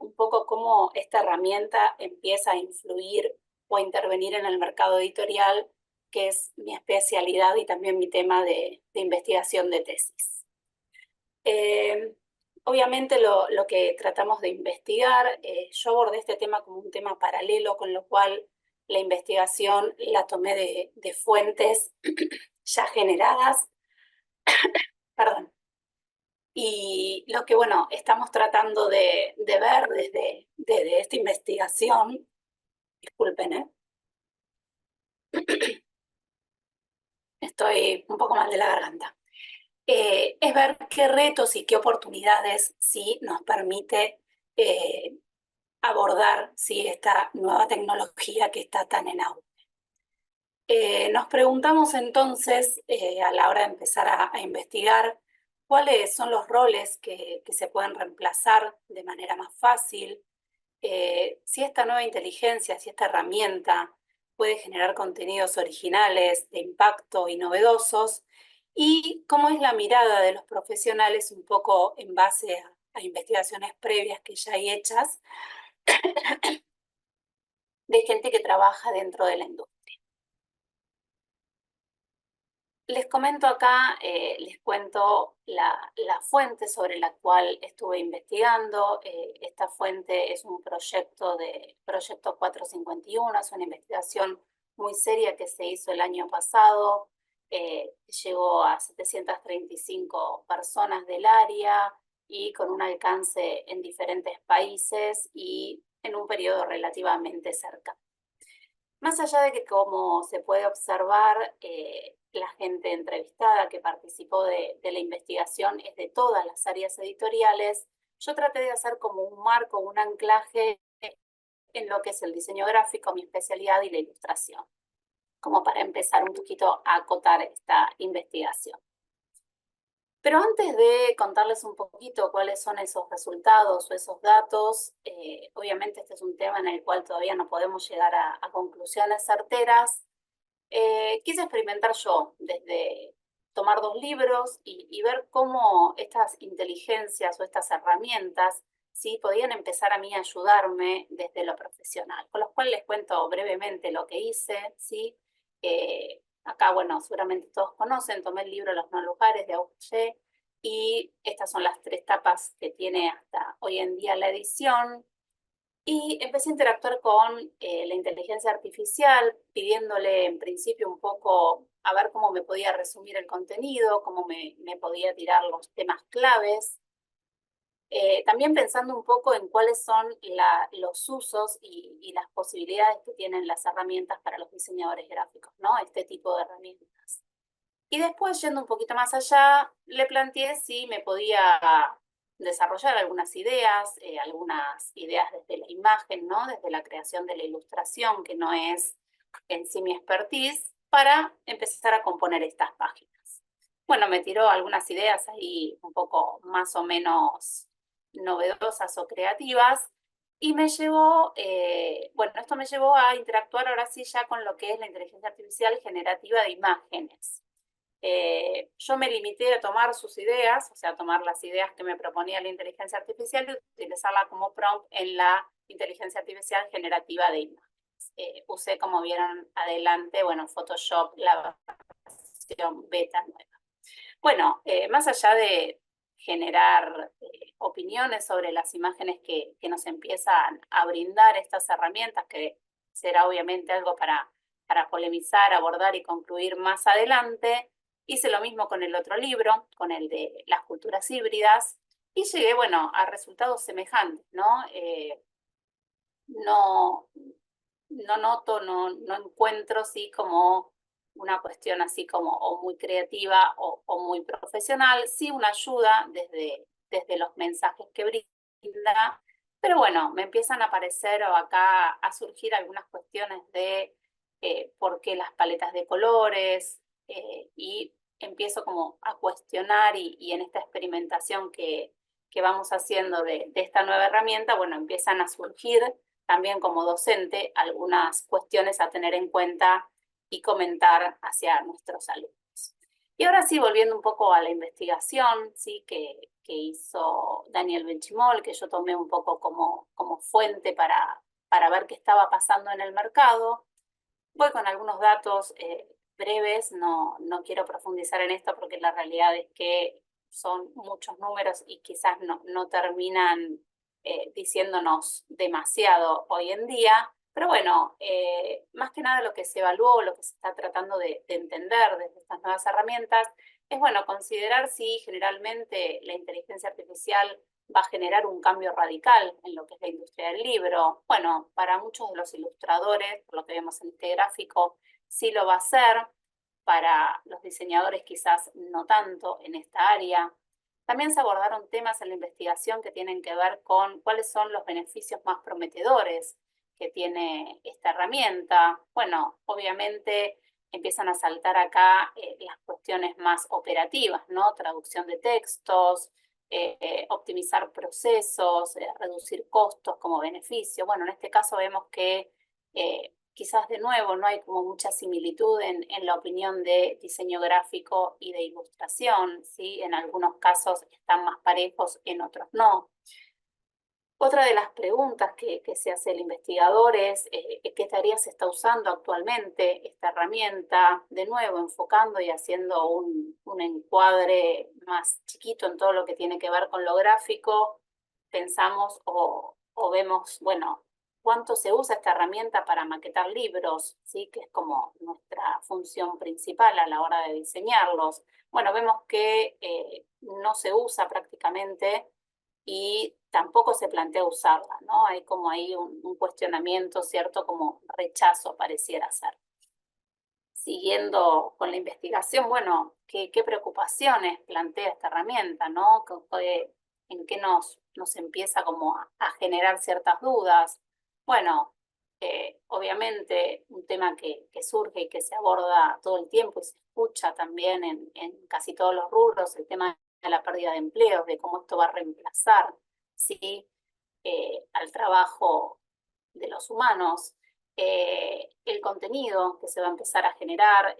Un poco cómo esta herramienta empieza a influir o a intervenir en el mercado editorial, que es mi especialidad y también mi tema de investigación de tesis. Obviamente lo que tratamos de investigar, yo abordé este tema como un tema paralelo, con lo cual la investigación la tomé de fuentes ya generadas. Perdón. Y lo que, bueno, estamos tratando de ver desde esta investigación, disculpen, estoy un poco mal de la garganta, es ver qué retos y qué oportunidades sí nos permite abordar ¿sí? esta nueva tecnología que está tan en auge. Nos preguntamos entonces, a la hora de empezar a investigar, cuáles son los roles que se pueden reemplazar de manera más fácil, si esta nueva inteligencia, si esta herramienta puede generar contenidos originales, de impacto y novedosos, y cómo es la mirada de los profesionales un poco en base a investigaciones previas que ya hay hechas de gente que trabaja dentro de la industria. Les comento acá, les cuento la fuente sobre la cual estuve investigando. Esta fuente es un proyecto de Proyecto 451, es una investigación muy seria que se hizo el año pasado. Llegó a 735 personas del área y con un alcance en diferentes países y en un periodo relativamente cercano. Más allá de que, como se puede observar, la gente entrevistada que participó de la investigación es de todas las áreas editoriales, yo traté de hacer como un marco, un anclaje en lo que es el diseño gráfico, mi especialidad, y la ilustración, como para empezar un poquito a acotar esta investigación. Pero antes de contarles un poquito cuáles son esos resultados o esos datos, obviamente este es un tema en el cual todavía no podemos llegar a conclusiones certeras. Quise experimentar yo desde tomar 2 libros y ver cómo estas inteligencias o estas herramientas ¿sí? podían empezar a mí a ayudarme desde lo profesional, con los cuales les cuento brevemente lo que hice. ¿sí? Acá, bueno, seguramente todos conocen, tomé el libro Los No Lugares de Auger, y estas son las 3 tapas que tiene hasta hoy en día la edición. Y empecé a interactuar con la inteligencia artificial, pidiéndole en principio un poco a ver cómo me podía resumir el contenido, cómo me podía tirar los temas claves. También pensando un poco en cuáles son los usos y las posibilidades que tienen las herramientas para los diseñadores gráficos, ¿no? Este tipo de herramientas. Y después, yendo un poquito más allá, le planteé si me podía desarrollar algunas ideas desde la imagen, ¿no? Desde la creación de la ilustración, que no es en sí mi expertise, para empezar a componer estas páginas. Bueno, me tiró algunas ideas ahí un poco más o menos novedosas o creativas, y me llevó, esto me llevó a interactuar ahora sí ya con lo que es la inteligencia artificial generativa de imágenes. Yo me limité a tomar sus ideas, o sea, tomar las ideas que me proponía la inteligencia artificial y utilizarla como prompt en la inteligencia artificial generativa de imágenes. Usé, como vieron adelante, Photoshop, la versión beta nueva. Bueno, más allá de generar opiniones sobre las imágenes que nos empiezan a brindar estas herramientas, que será obviamente algo para polemizar, abordar y concluir más adelante, hice lo mismo con el otro libro, con el de las culturas híbridas, y llegué, a resultados semejantes, ¿no? No noto, no encuentro, sí, como una cuestión así como o muy creativa o muy profesional, sí una ayuda desde los mensajes que brinda, pero bueno, me empiezan a aparecer o acá a surgir algunas cuestiones de por qué las paletas de colores, y empiezo como a cuestionar y en esta experimentación que vamos haciendo de esta nueva herramienta, empiezan a surgir también como docente algunas cuestiones a tener en cuenta y comentar hacia nuestros alumnos. Y ahora sí, volviendo un poco a la investigación, ¿sí? que hizo Daniel Benchimol, que yo tomé un poco como fuente para ver qué estaba pasando en el mercado. Voy con algunos datos breves, no quiero profundizar en esto porque la realidad es que son muchos números y quizás no terminan diciéndonos demasiado hoy en día, pero más que nada lo que se evaluó, lo que se está tratando de entender desde estas nuevas herramientas, es considerar si generalmente la inteligencia artificial va a generar un cambio radical en lo que es la industria del libro. Para muchos de los ilustradores, por lo que vemos en este gráfico, sí lo va a hacer. Para los diseñadores quizás no tanto en esta área. También se abordaron temas en la investigación que tienen que ver con cuáles son los beneficios más prometedores que tiene esta herramienta. Obviamente empiezan a saltar acá las cuestiones más operativas, ¿no? Traducción de textos, optimizar procesos, reducir costos como beneficio. En este caso vemos que quizás de nuevo no hay como mucha similitud en la opinión de diseño gráfico y de ilustración, ¿sí? En algunos casos están más parejos, en otros no. Otra de las preguntas que se hace el investigador es ¿qué tareas se está usando actualmente esta herramienta? De nuevo, enfocando y haciendo un encuadre más chiquito en todo lo que tiene que ver con lo gráfico, pensamos o vemos, cuánto se usa esta herramienta para maquetar libros, ¿sí? Que es como nuestra función principal a la hora de diseñarlos. Vemos que no se usa prácticamente y tampoco se plantea usarla, ¿no? Hay como ahí un cuestionamiento, ¿cierto? Como rechazo pareciera ser. Siguiendo con la investigación, ¿qué preocupaciones plantea esta herramienta, ¿no? ¿En qué nos empieza como a generar ciertas dudas? Obviamente un tema que surge y que se aborda todo el tiempo y se escucha también en casi todos los rubros, el tema de la pérdida de empleos, de cómo esto va a reemplazar, ¿sí? Al trabajo de los humanos, el contenido que se va a empezar a generar.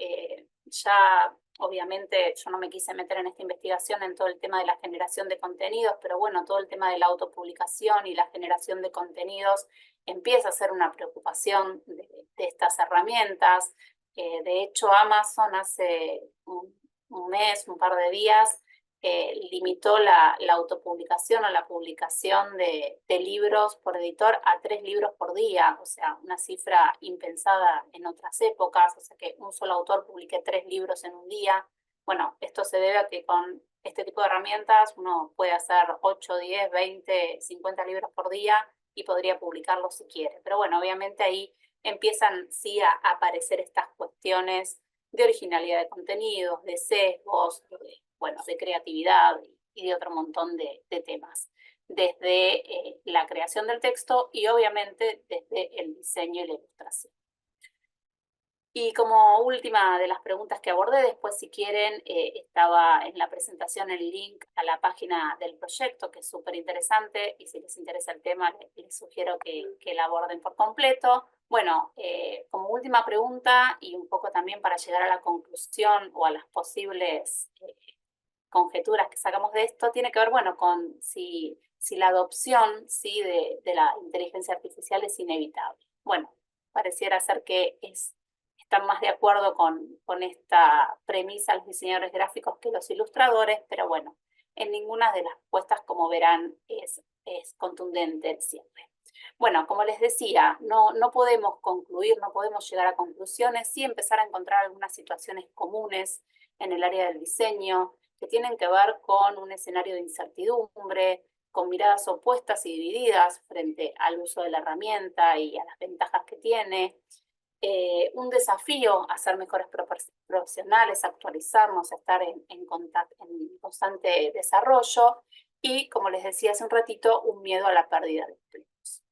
Ya obviamente yo no me quise meter en esta investigación en todo el tema de la generación de contenidos, pero todo el tema de la autopublicación y la generación de contenidos empieza a ser una preocupación de estas herramientas. De hecho, Amazon hace un mes, un par de días, limitó la autopublicación o la publicación de libros por editor a 3 libros por día, o sea, una cifra impensada en otras épocas, o sea que un solo autor publique 3 libros en un día. Bueno, esto se debe a que con este tipo de herramientas uno puede hacer 8, 10, 20, 50 libros por día y podría publicarlos si quiere. Pero bueno, obviamente ahí empiezan sí a aparecer estas cuestiones de originalidad de contenidos, de sesgos, de creatividad y de otro montón de temas, desde la creación del texto y obviamente desde el diseño y la ilustración. Y como última de las preguntas que abordé, después si quieren, estaba en la presentación el link a la página del proyecto, que es súper interesante, y si les interesa el tema, les sugiero que la aborden por completo. Bueno, como última pregunta, y un poco también para llegar a la conclusión o a las posibles conjeturas que sacamos de esto, tiene que ver, bueno, con si la adopción ¿sí? de la inteligencia artificial es inevitable. Bueno, pareciera ser que están más de acuerdo con esta premisa los diseñadores gráficos que los ilustradores, pero bueno, en ninguna de las respuestas, como verán, es contundente el cierre. Bueno, como les decía, no podemos concluir, no podemos llegar a conclusiones, sí empezar a encontrar algunas situaciones comunes en el área del diseño que tienen que ver con un escenario de incertidumbre, con miradas opuestas y divididas frente al uso de la herramienta y a las ventajas que tiene. Un desafío a ser mejores profesionales, actualizarnos, estar en constante desarrollo y, como les decía hace un ratito, un miedo a la pérdida de empleos.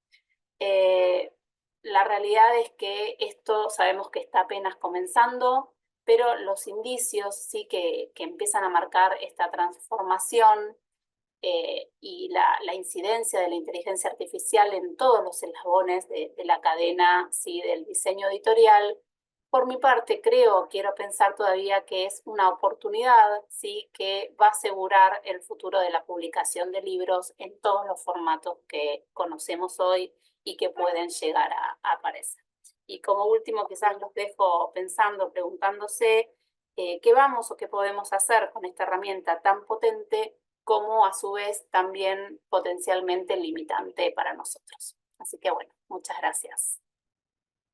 La realidad es que esto sabemos que está apenas comenzando, pero los indicios sí que empiezan a marcar esta transformación y la incidencia de la inteligencia artificial en todos los eslabones de la cadena ¿sí? del diseño editorial. Por mi parte, quiero pensar todavía que es una oportunidad ¿sí? que va a asegurar el futuro de la publicación de libros en todos los formatos que conocemos hoy y que pueden llegar a aparecer. Y como último, quizás los dejo pensando, preguntándose qué vamos o qué podemos hacer con esta herramienta tan potente como a su vez también potencialmente limitante para nosotros. Así que bueno, muchas gracias.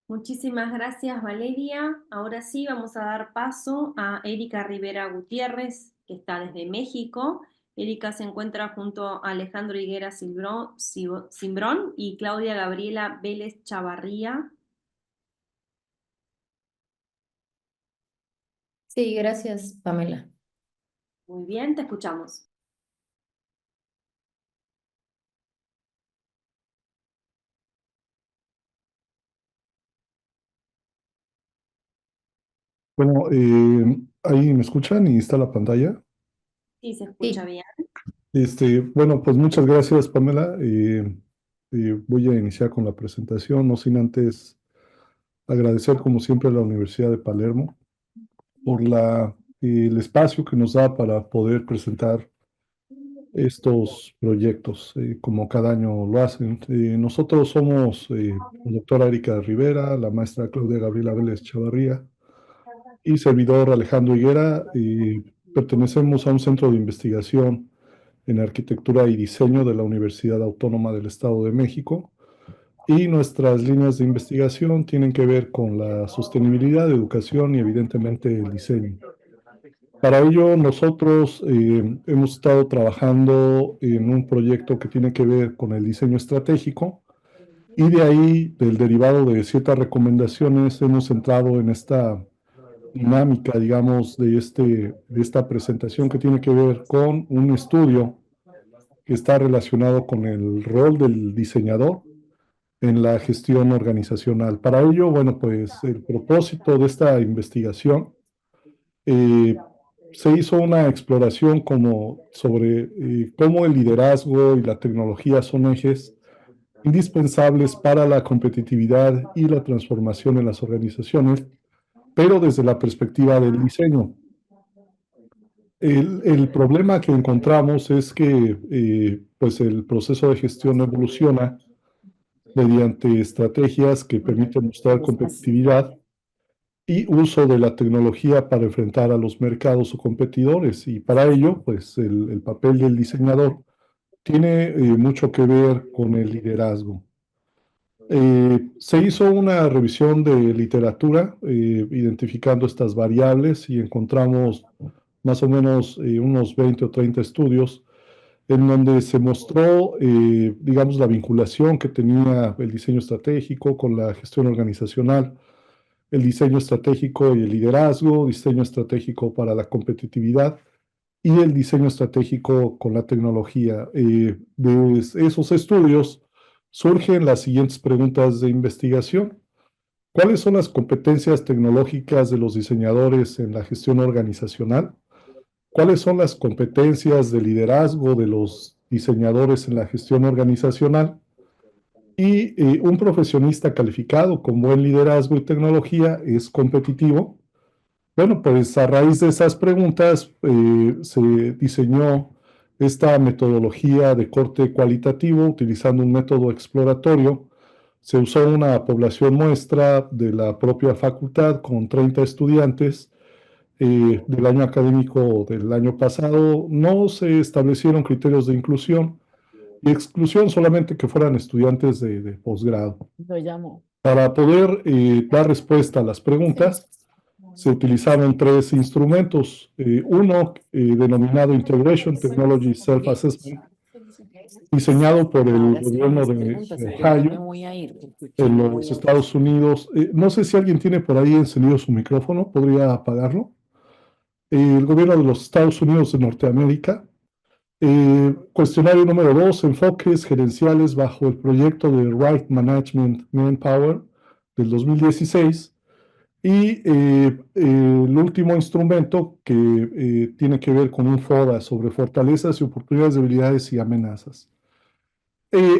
Muchísimas gracias, Valeria. Ahora sí vamos a dar paso a Erika Rivera Gutiérrez, que está desde México. Erika se encuentra junto a Alejandro Higuera Cimbrón y Claudia Gabriela Vélez Chavarría. Sí, gracias, Pamela. Muy bien, te escuchamos. Bueno, ahí me escuchan y está la pantalla. Sí, se escucha bien. Bueno, pues muchas gracias, Pamela. Voy a iniciar con la presentación, no sin antes agradecer, como siempre, a la Universidad de Palermo por el espacio que nos da para poder presentar estos proyectos, como cada año lo hacen. Nosotros somos la doctora Erika Rivera, la maestra Claudia Gabriela Vélez Chavarría y servidor Alejandro Higuera. Pertenecemos a un centro de investigación en arquitectura y diseño de la Universidad Autónoma del Estado de México, y nuestras líneas de investigación tienen que ver con la sostenibilidad, educación y evidentemente el diseño. Para ello, nosotros hemos estado trabajando en un proyecto que tiene que ver con el diseño estratégico, y de ahí, del derivado de ciertas recomendaciones, hemos entrado en esta dinámica, digamos, de esta presentación que tiene que ver con un estudio que está relacionado con el rol del diseñador en la gestión organizacional. Para ello, bueno, pues el propósito de esta investigación, se hizo una exploración sobre cómo el liderazgo y la tecnología son ejes indispensables para la competitividad y la transformación en las organizaciones, pero desde la perspectiva del diseño. El problema que encontramos es que pues el proceso de gestión evoluciona mediante estrategias que permiten mostrar competitividad, y uso de la tecnología para enfrentar a los mercados o competidores. Y para ello, pues el papel del diseñador tiene mucho que ver con el liderazgo. Se hizo una revisión de literatura identificando estas variables y encontramos más o menos unos 20 o 30 estudios en donde se mostró, digamos, la vinculación que tenía el diseño estratégico con la gestión organizacional, el diseño estratégico y el liderazgo, diseño estratégico para la competitividad y el diseño estratégico con la tecnología. De esos estudios surgen las siguientes preguntas de investigación. ¿Cuáles son las competencias tecnológicas de los diseñadores en la gestión organizacional? ¿Cuáles son las competencias de liderazgo de los diseñadores en la gestión organizacional? Y un profesionista calificado con buen liderazgo y tecnología es competitivo. Bueno, pues a raíz de esas preguntas se diseñó esta metodología de corte cualitativo utilizando un método exploratorio. Se usó una población muestra de la propia facultad con 30 estudiantes del año académico del año pasado. No se establecieron criterios de inclusión y exclusión, solamente que fueran estudiantes de posgrado. Lo llamo. Para poder dar respuesta a las preguntas, se utilizaron tres instrumentos. Uno denominado Integration Technology Self-Assessment, diseñado por el Ahora sí, gobierno las de preguntas, y yo ya me Ohio voy a ir, porque en me los voy a... Estados Unidos. No sé si alguien tiene por ahí encendido su micrófono, ¿podría apagarlo? El gobierno de los Estados Unidos de Norteamérica. Cuestionario número 2, enfoques gerenciales bajo el proyecto de Right Management Manpower del 2016. Y el último instrumento que tiene que ver con un FODA sobre fortalezas y oportunidades, debilidades y amenazas.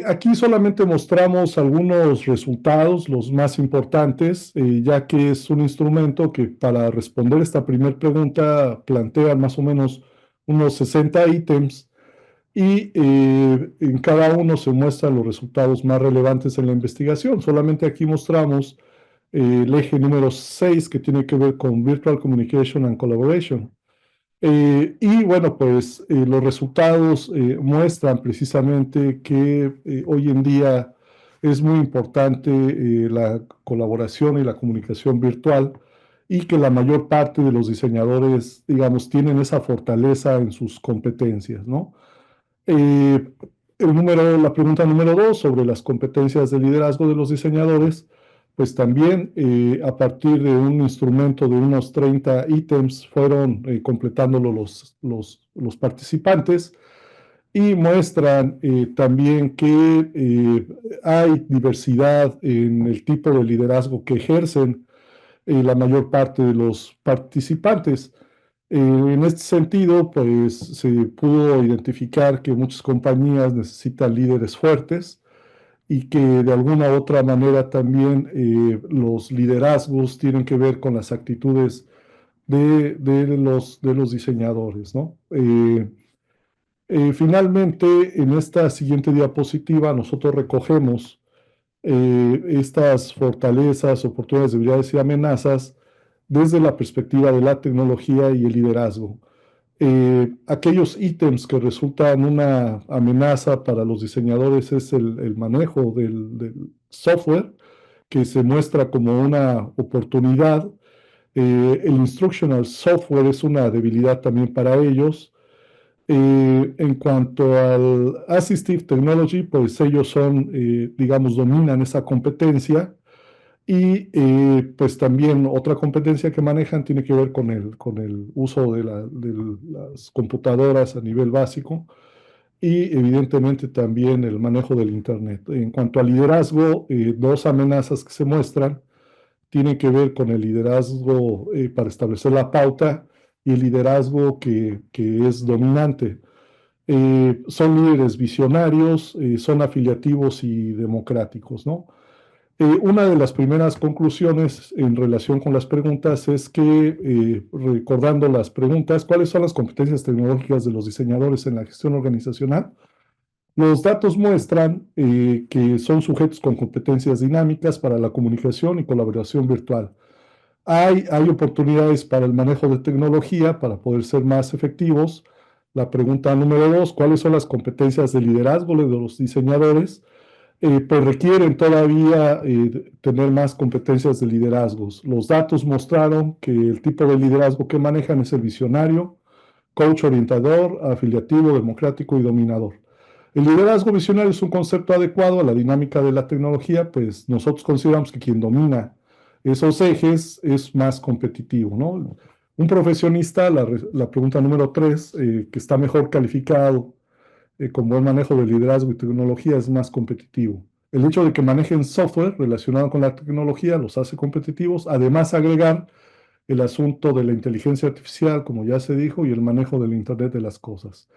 Aquí solamente mostramos algunos resultados, los más importantes, ya que es un instrumento que para responder esta primera pregunta plantea más o menos unos 60 ítems y en cada uno se muestran los resultados más relevantes en la investigación. Solamente aquí mostramos el eje número 6 que tiene que ver con Virtual Communication and Collaboration. Y bueno, pues los resultados muestran precisamente que hoy en día es muy importante la colaboración y la comunicación virtual y que la mayor parte de los diseñadores, digamos, tienen esa fortaleza en sus competencias, ¿no? La pregunta número 2 sobre las competencias de liderazgo de los diseñadores, pues también a partir de un instrumento de unos 30 ítems fueron completándolo los participantes y muestran también que hay diversidad en el tipo de liderazgo que ejercen la mayor parte de los participantes. En este sentido, pues se pudo identificar que muchas compañías necesitan líderes fuertes y que de alguna u otra manera también los liderazgos tienen que ver con las actitudes de los diseñadores, ¿no? Finalmente, en esta siguiente diapositiva, nosotros recogemos estas fortalezas, oportunidades, debilidades y amenazas desde la perspectiva de la tecnología y el liderazgo. Aquellos ítems que resultan una amenaza para los diseñadores es el manejo del software, que se muestra como una oportunidad. El instructional software es una debilidad también para ellos. En cuanto al Assistive Technology, pues ellos son, digamos, dominan esa competencia y pues también otra competencia que manejan tiene que ver con el uso de las computadoras a nivel básico y evidentemente también el manejo del Internet. En cuanto al liderazgo, dos amenazas que se muestran tienen que ver con el liderazgo para establecer la pauta y el liderazgo que es dominante. Son líderes visionarios, son afiliativos y democráticos, ¿no? Una de las primeras conclusiones en relación con las preguntas es que, recordando las preguntas, ¿cuáles son las competencias tecnológicas de los diseñadores en la gestión organizacional? Los datos muestran que son sujetos con competencias dinámicas para la comunicación y colaboración virtual. Hay oportunidades para el manejo de tecnología para poder ser más efectivos. La pregunta número 2, ¿cuáles son las competencias de liderazgo de los diseñadores? Pues requieren todavía tener más competencias de liderazgos. Los datos mostraron que el tipo de liderazgo que manejan es el visionario, coach orientador, afiliativo, democrático y dominador. El liderazgo visionario es un concepto adecuado a la dinámica de la tecnología, pues nosotros consideramos que quien domina esos ejes es más competitivo, ¿no? Un profesionista, la pregunta número 3, que está mejor calificado con buen manejo de liderazgo y tecnología, es más competitivo. El hecho de que manejen software relacionado con la tecnología los hace competitivos. Además, agregar el asunto de la inteligencia artificial, como ya se dijo, y el manejo del Internet de las cosas.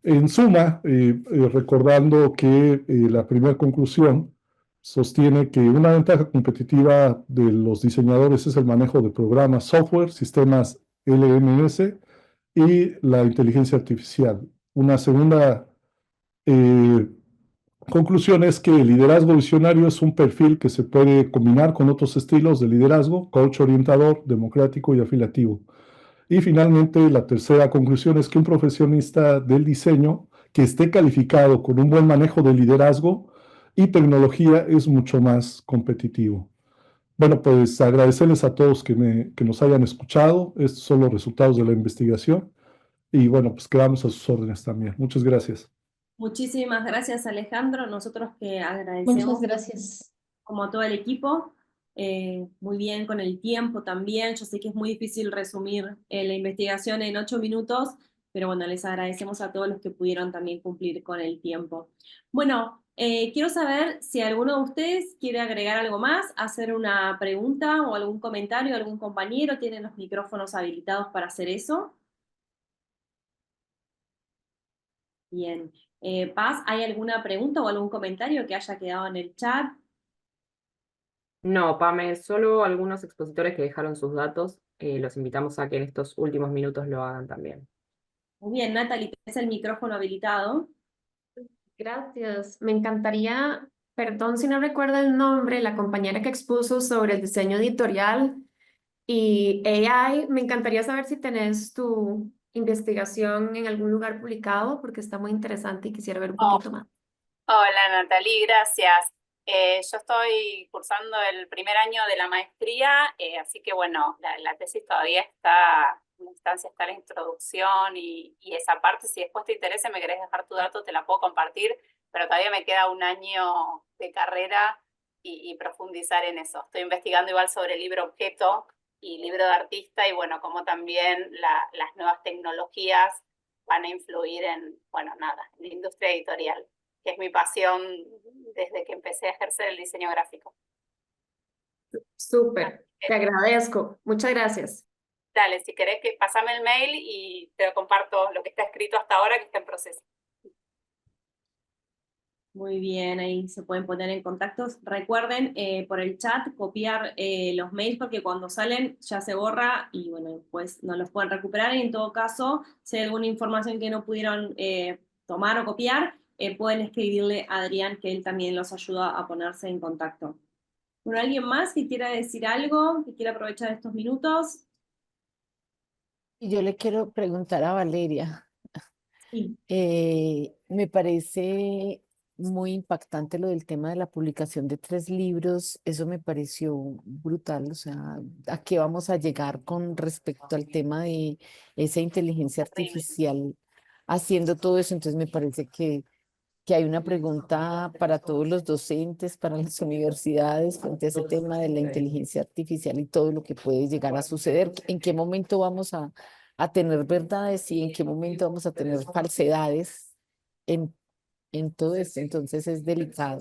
En suma, recordando que la primera conclusión sostiene que una ventaja competitiva de los diseñadores es el manejo de programas software, sistemas LMS y la inteligencia artificial. Una segunda eh, conclusión es que el liderazgo visionario es un perfil que se puede combinar con otros estilos de liderazgo, coach orientador, democrático y afiliativo. Y finalmente, la tercera conclusión es que un profesionista del diseño que esté calificado con un buen manejo de liderazgo y tecnología es mucho más competitivo. Bueno, pues agradecerles a todos que nos hayan escuchado. Estos son los resultados de la investigación. Y bueno, pues quedamos a sus órdenes también. Muchas gracias. Muchísimas gracias, Alejandro. Nosotros que Muchas agradecemos gracias. como a todo el equipo. Muy bien con el tiempo también. Yo sé que es muy difícil resumir la investigación en 8 minutos, pero bueno, les agradecemos a todos los que pudieron también cumplir con el tiempo. Bueno, quiero saber si alguno de ustedes quiere agregar algo más, hacer una pregunta o algún comentario, algún compañero. Tienen los micrófonos habilitados para hacer eso. Bien. Paz, ¿hay alguna pregunta o algún comentario que haya quedado en el chat? No, Pame, solo algunos expositores que dejaron sus datos. Los invitamos a que en estos últimos minutos lo hagan también. Muy bien, Natalie, tienes el micrófono habilitado. Gracias. Me encantaría, perdón si no recuerdo el nombre, la compañera que expuso sobre el diseño editorial y AI. Me encantaría saber si tenés tu investigación en algún lugar publicado, porque está muy interesante y quisiera ver un poquito más. Hola Natalie, gracias. Yo estoy cursando el primer año de la maestría, así que bueno, la tesis todavía está, en instancia está la introducción y esa parte, si después te interesa, me querés dejar tu dato, te la puedo compartir, pero todavía me queda un año de carrera y profundizar en eso. Estoy investigando igual sobre libro objeto y libro de artista y bueno, como también las nuevas tecnologías van a influir en, bueno, nada, en la industria editorial, que es mi pasión desde que empecé a ejercer el diseño gráfico. Súper, te agradezco. Muchas gracias. Dale, si querés que pasame el mail y te lo comparto lo que está escrito hasta ahora, que está en proceso. Muy bien, ahí se pueden poner en contacto. Recuerden por el chat copiar los mails porque cuando salen ya se borra y bueno, pues no los pueden recuperar. Y en todo caso, si hay alguna información que no pudieron tomar o copiar, pueden escribirle a Adrián, que él también los ayuda a ponerse en contacto. Bueno, ¿alguien más que quiera decir algo, que quiera aprovechar estos minutos? Y yo le quiero preguntar a Valeria. Sí. Me parece muy impactante lo del tema de la publicación de 3 libros. Eso me pareció brutal. O sea, ¿a qué vamos a llegar con respecto al tema de esa inteligencia artificial haciendo todo eso? Entonces me parece que hay una pregunta para todos los docentes, para las universidades, frente a ese tema de la inteligencia artificial y todo lo que puede llegar a suceder. ¿En qué momento vamos a tener verdades y en qué momento vamos a tener falsedades en todo esto? Entonces es delicado.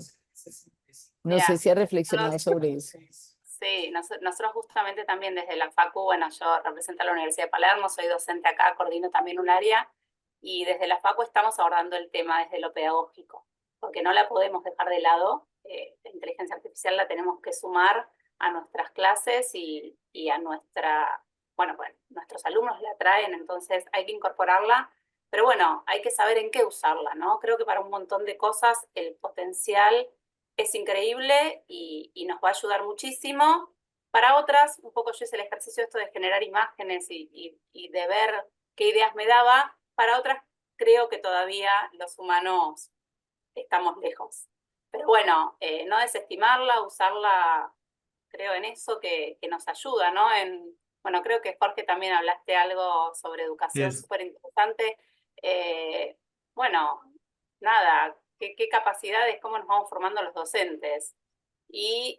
No Mira, sé si ha reflexionado sobre eso. Sí, nosotros justamente también desde la Facu, bueno, yo represento a la Universidad de Palermo, soy docente acá, coordino también un área, y desde la Facu estamos abordando el tema desde lo pedagógico, porque no la podemos dejar de lado. La inteligencia artificial la tenemos que sumar a nuestras clases y a bueno, nuestros alumnos la traen, entonces hay que incorporarla, pero bueno, hay que saber en qué usarla, ¿no? Creo que para un montón de cosas el potencial es increíble y nos va a ayudar muchísimo. Para otras, un poco yo hice el ejercicio esto de generar imágenes y de ver qué ideas me daba. Para otras, creo que todavía los humanos estamos lejos. Pero bueno, no desestimarla, usarla, creo en eso que nos ayuda, ¿no? Bueno, creo que Jorge también hablaste algo sobre educación Es, súper interesante. Bueno, nada, qué capacidades, cómo nos vamos formando los docentes. Y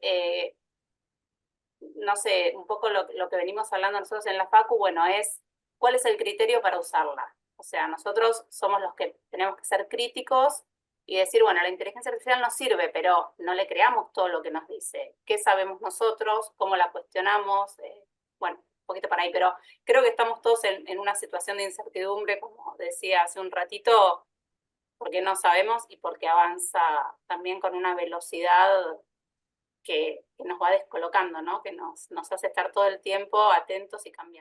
no sé, un poco lo que venimos hablando nosotros en la Facu, bueno, es cuál es el criterio para usarla. O sea, nosotros somos los que tenemos que ser críticos y decir, bueno, la inteligencia artificial nos sirve, pero no le creamos todo lo que nos dice. ¿Qué sabemos nosotros? ¿Cómo la cuestionamos? Bueno, un poquito para ahí, pero creo que estamos todos en una situación de incertidumbre, como decía hace un ratito, porque no sabemos y porque avanza también con una velocidad que nos va descolocando, ¿no? Que nos hace estar todo el tiempo atentos y cambiando.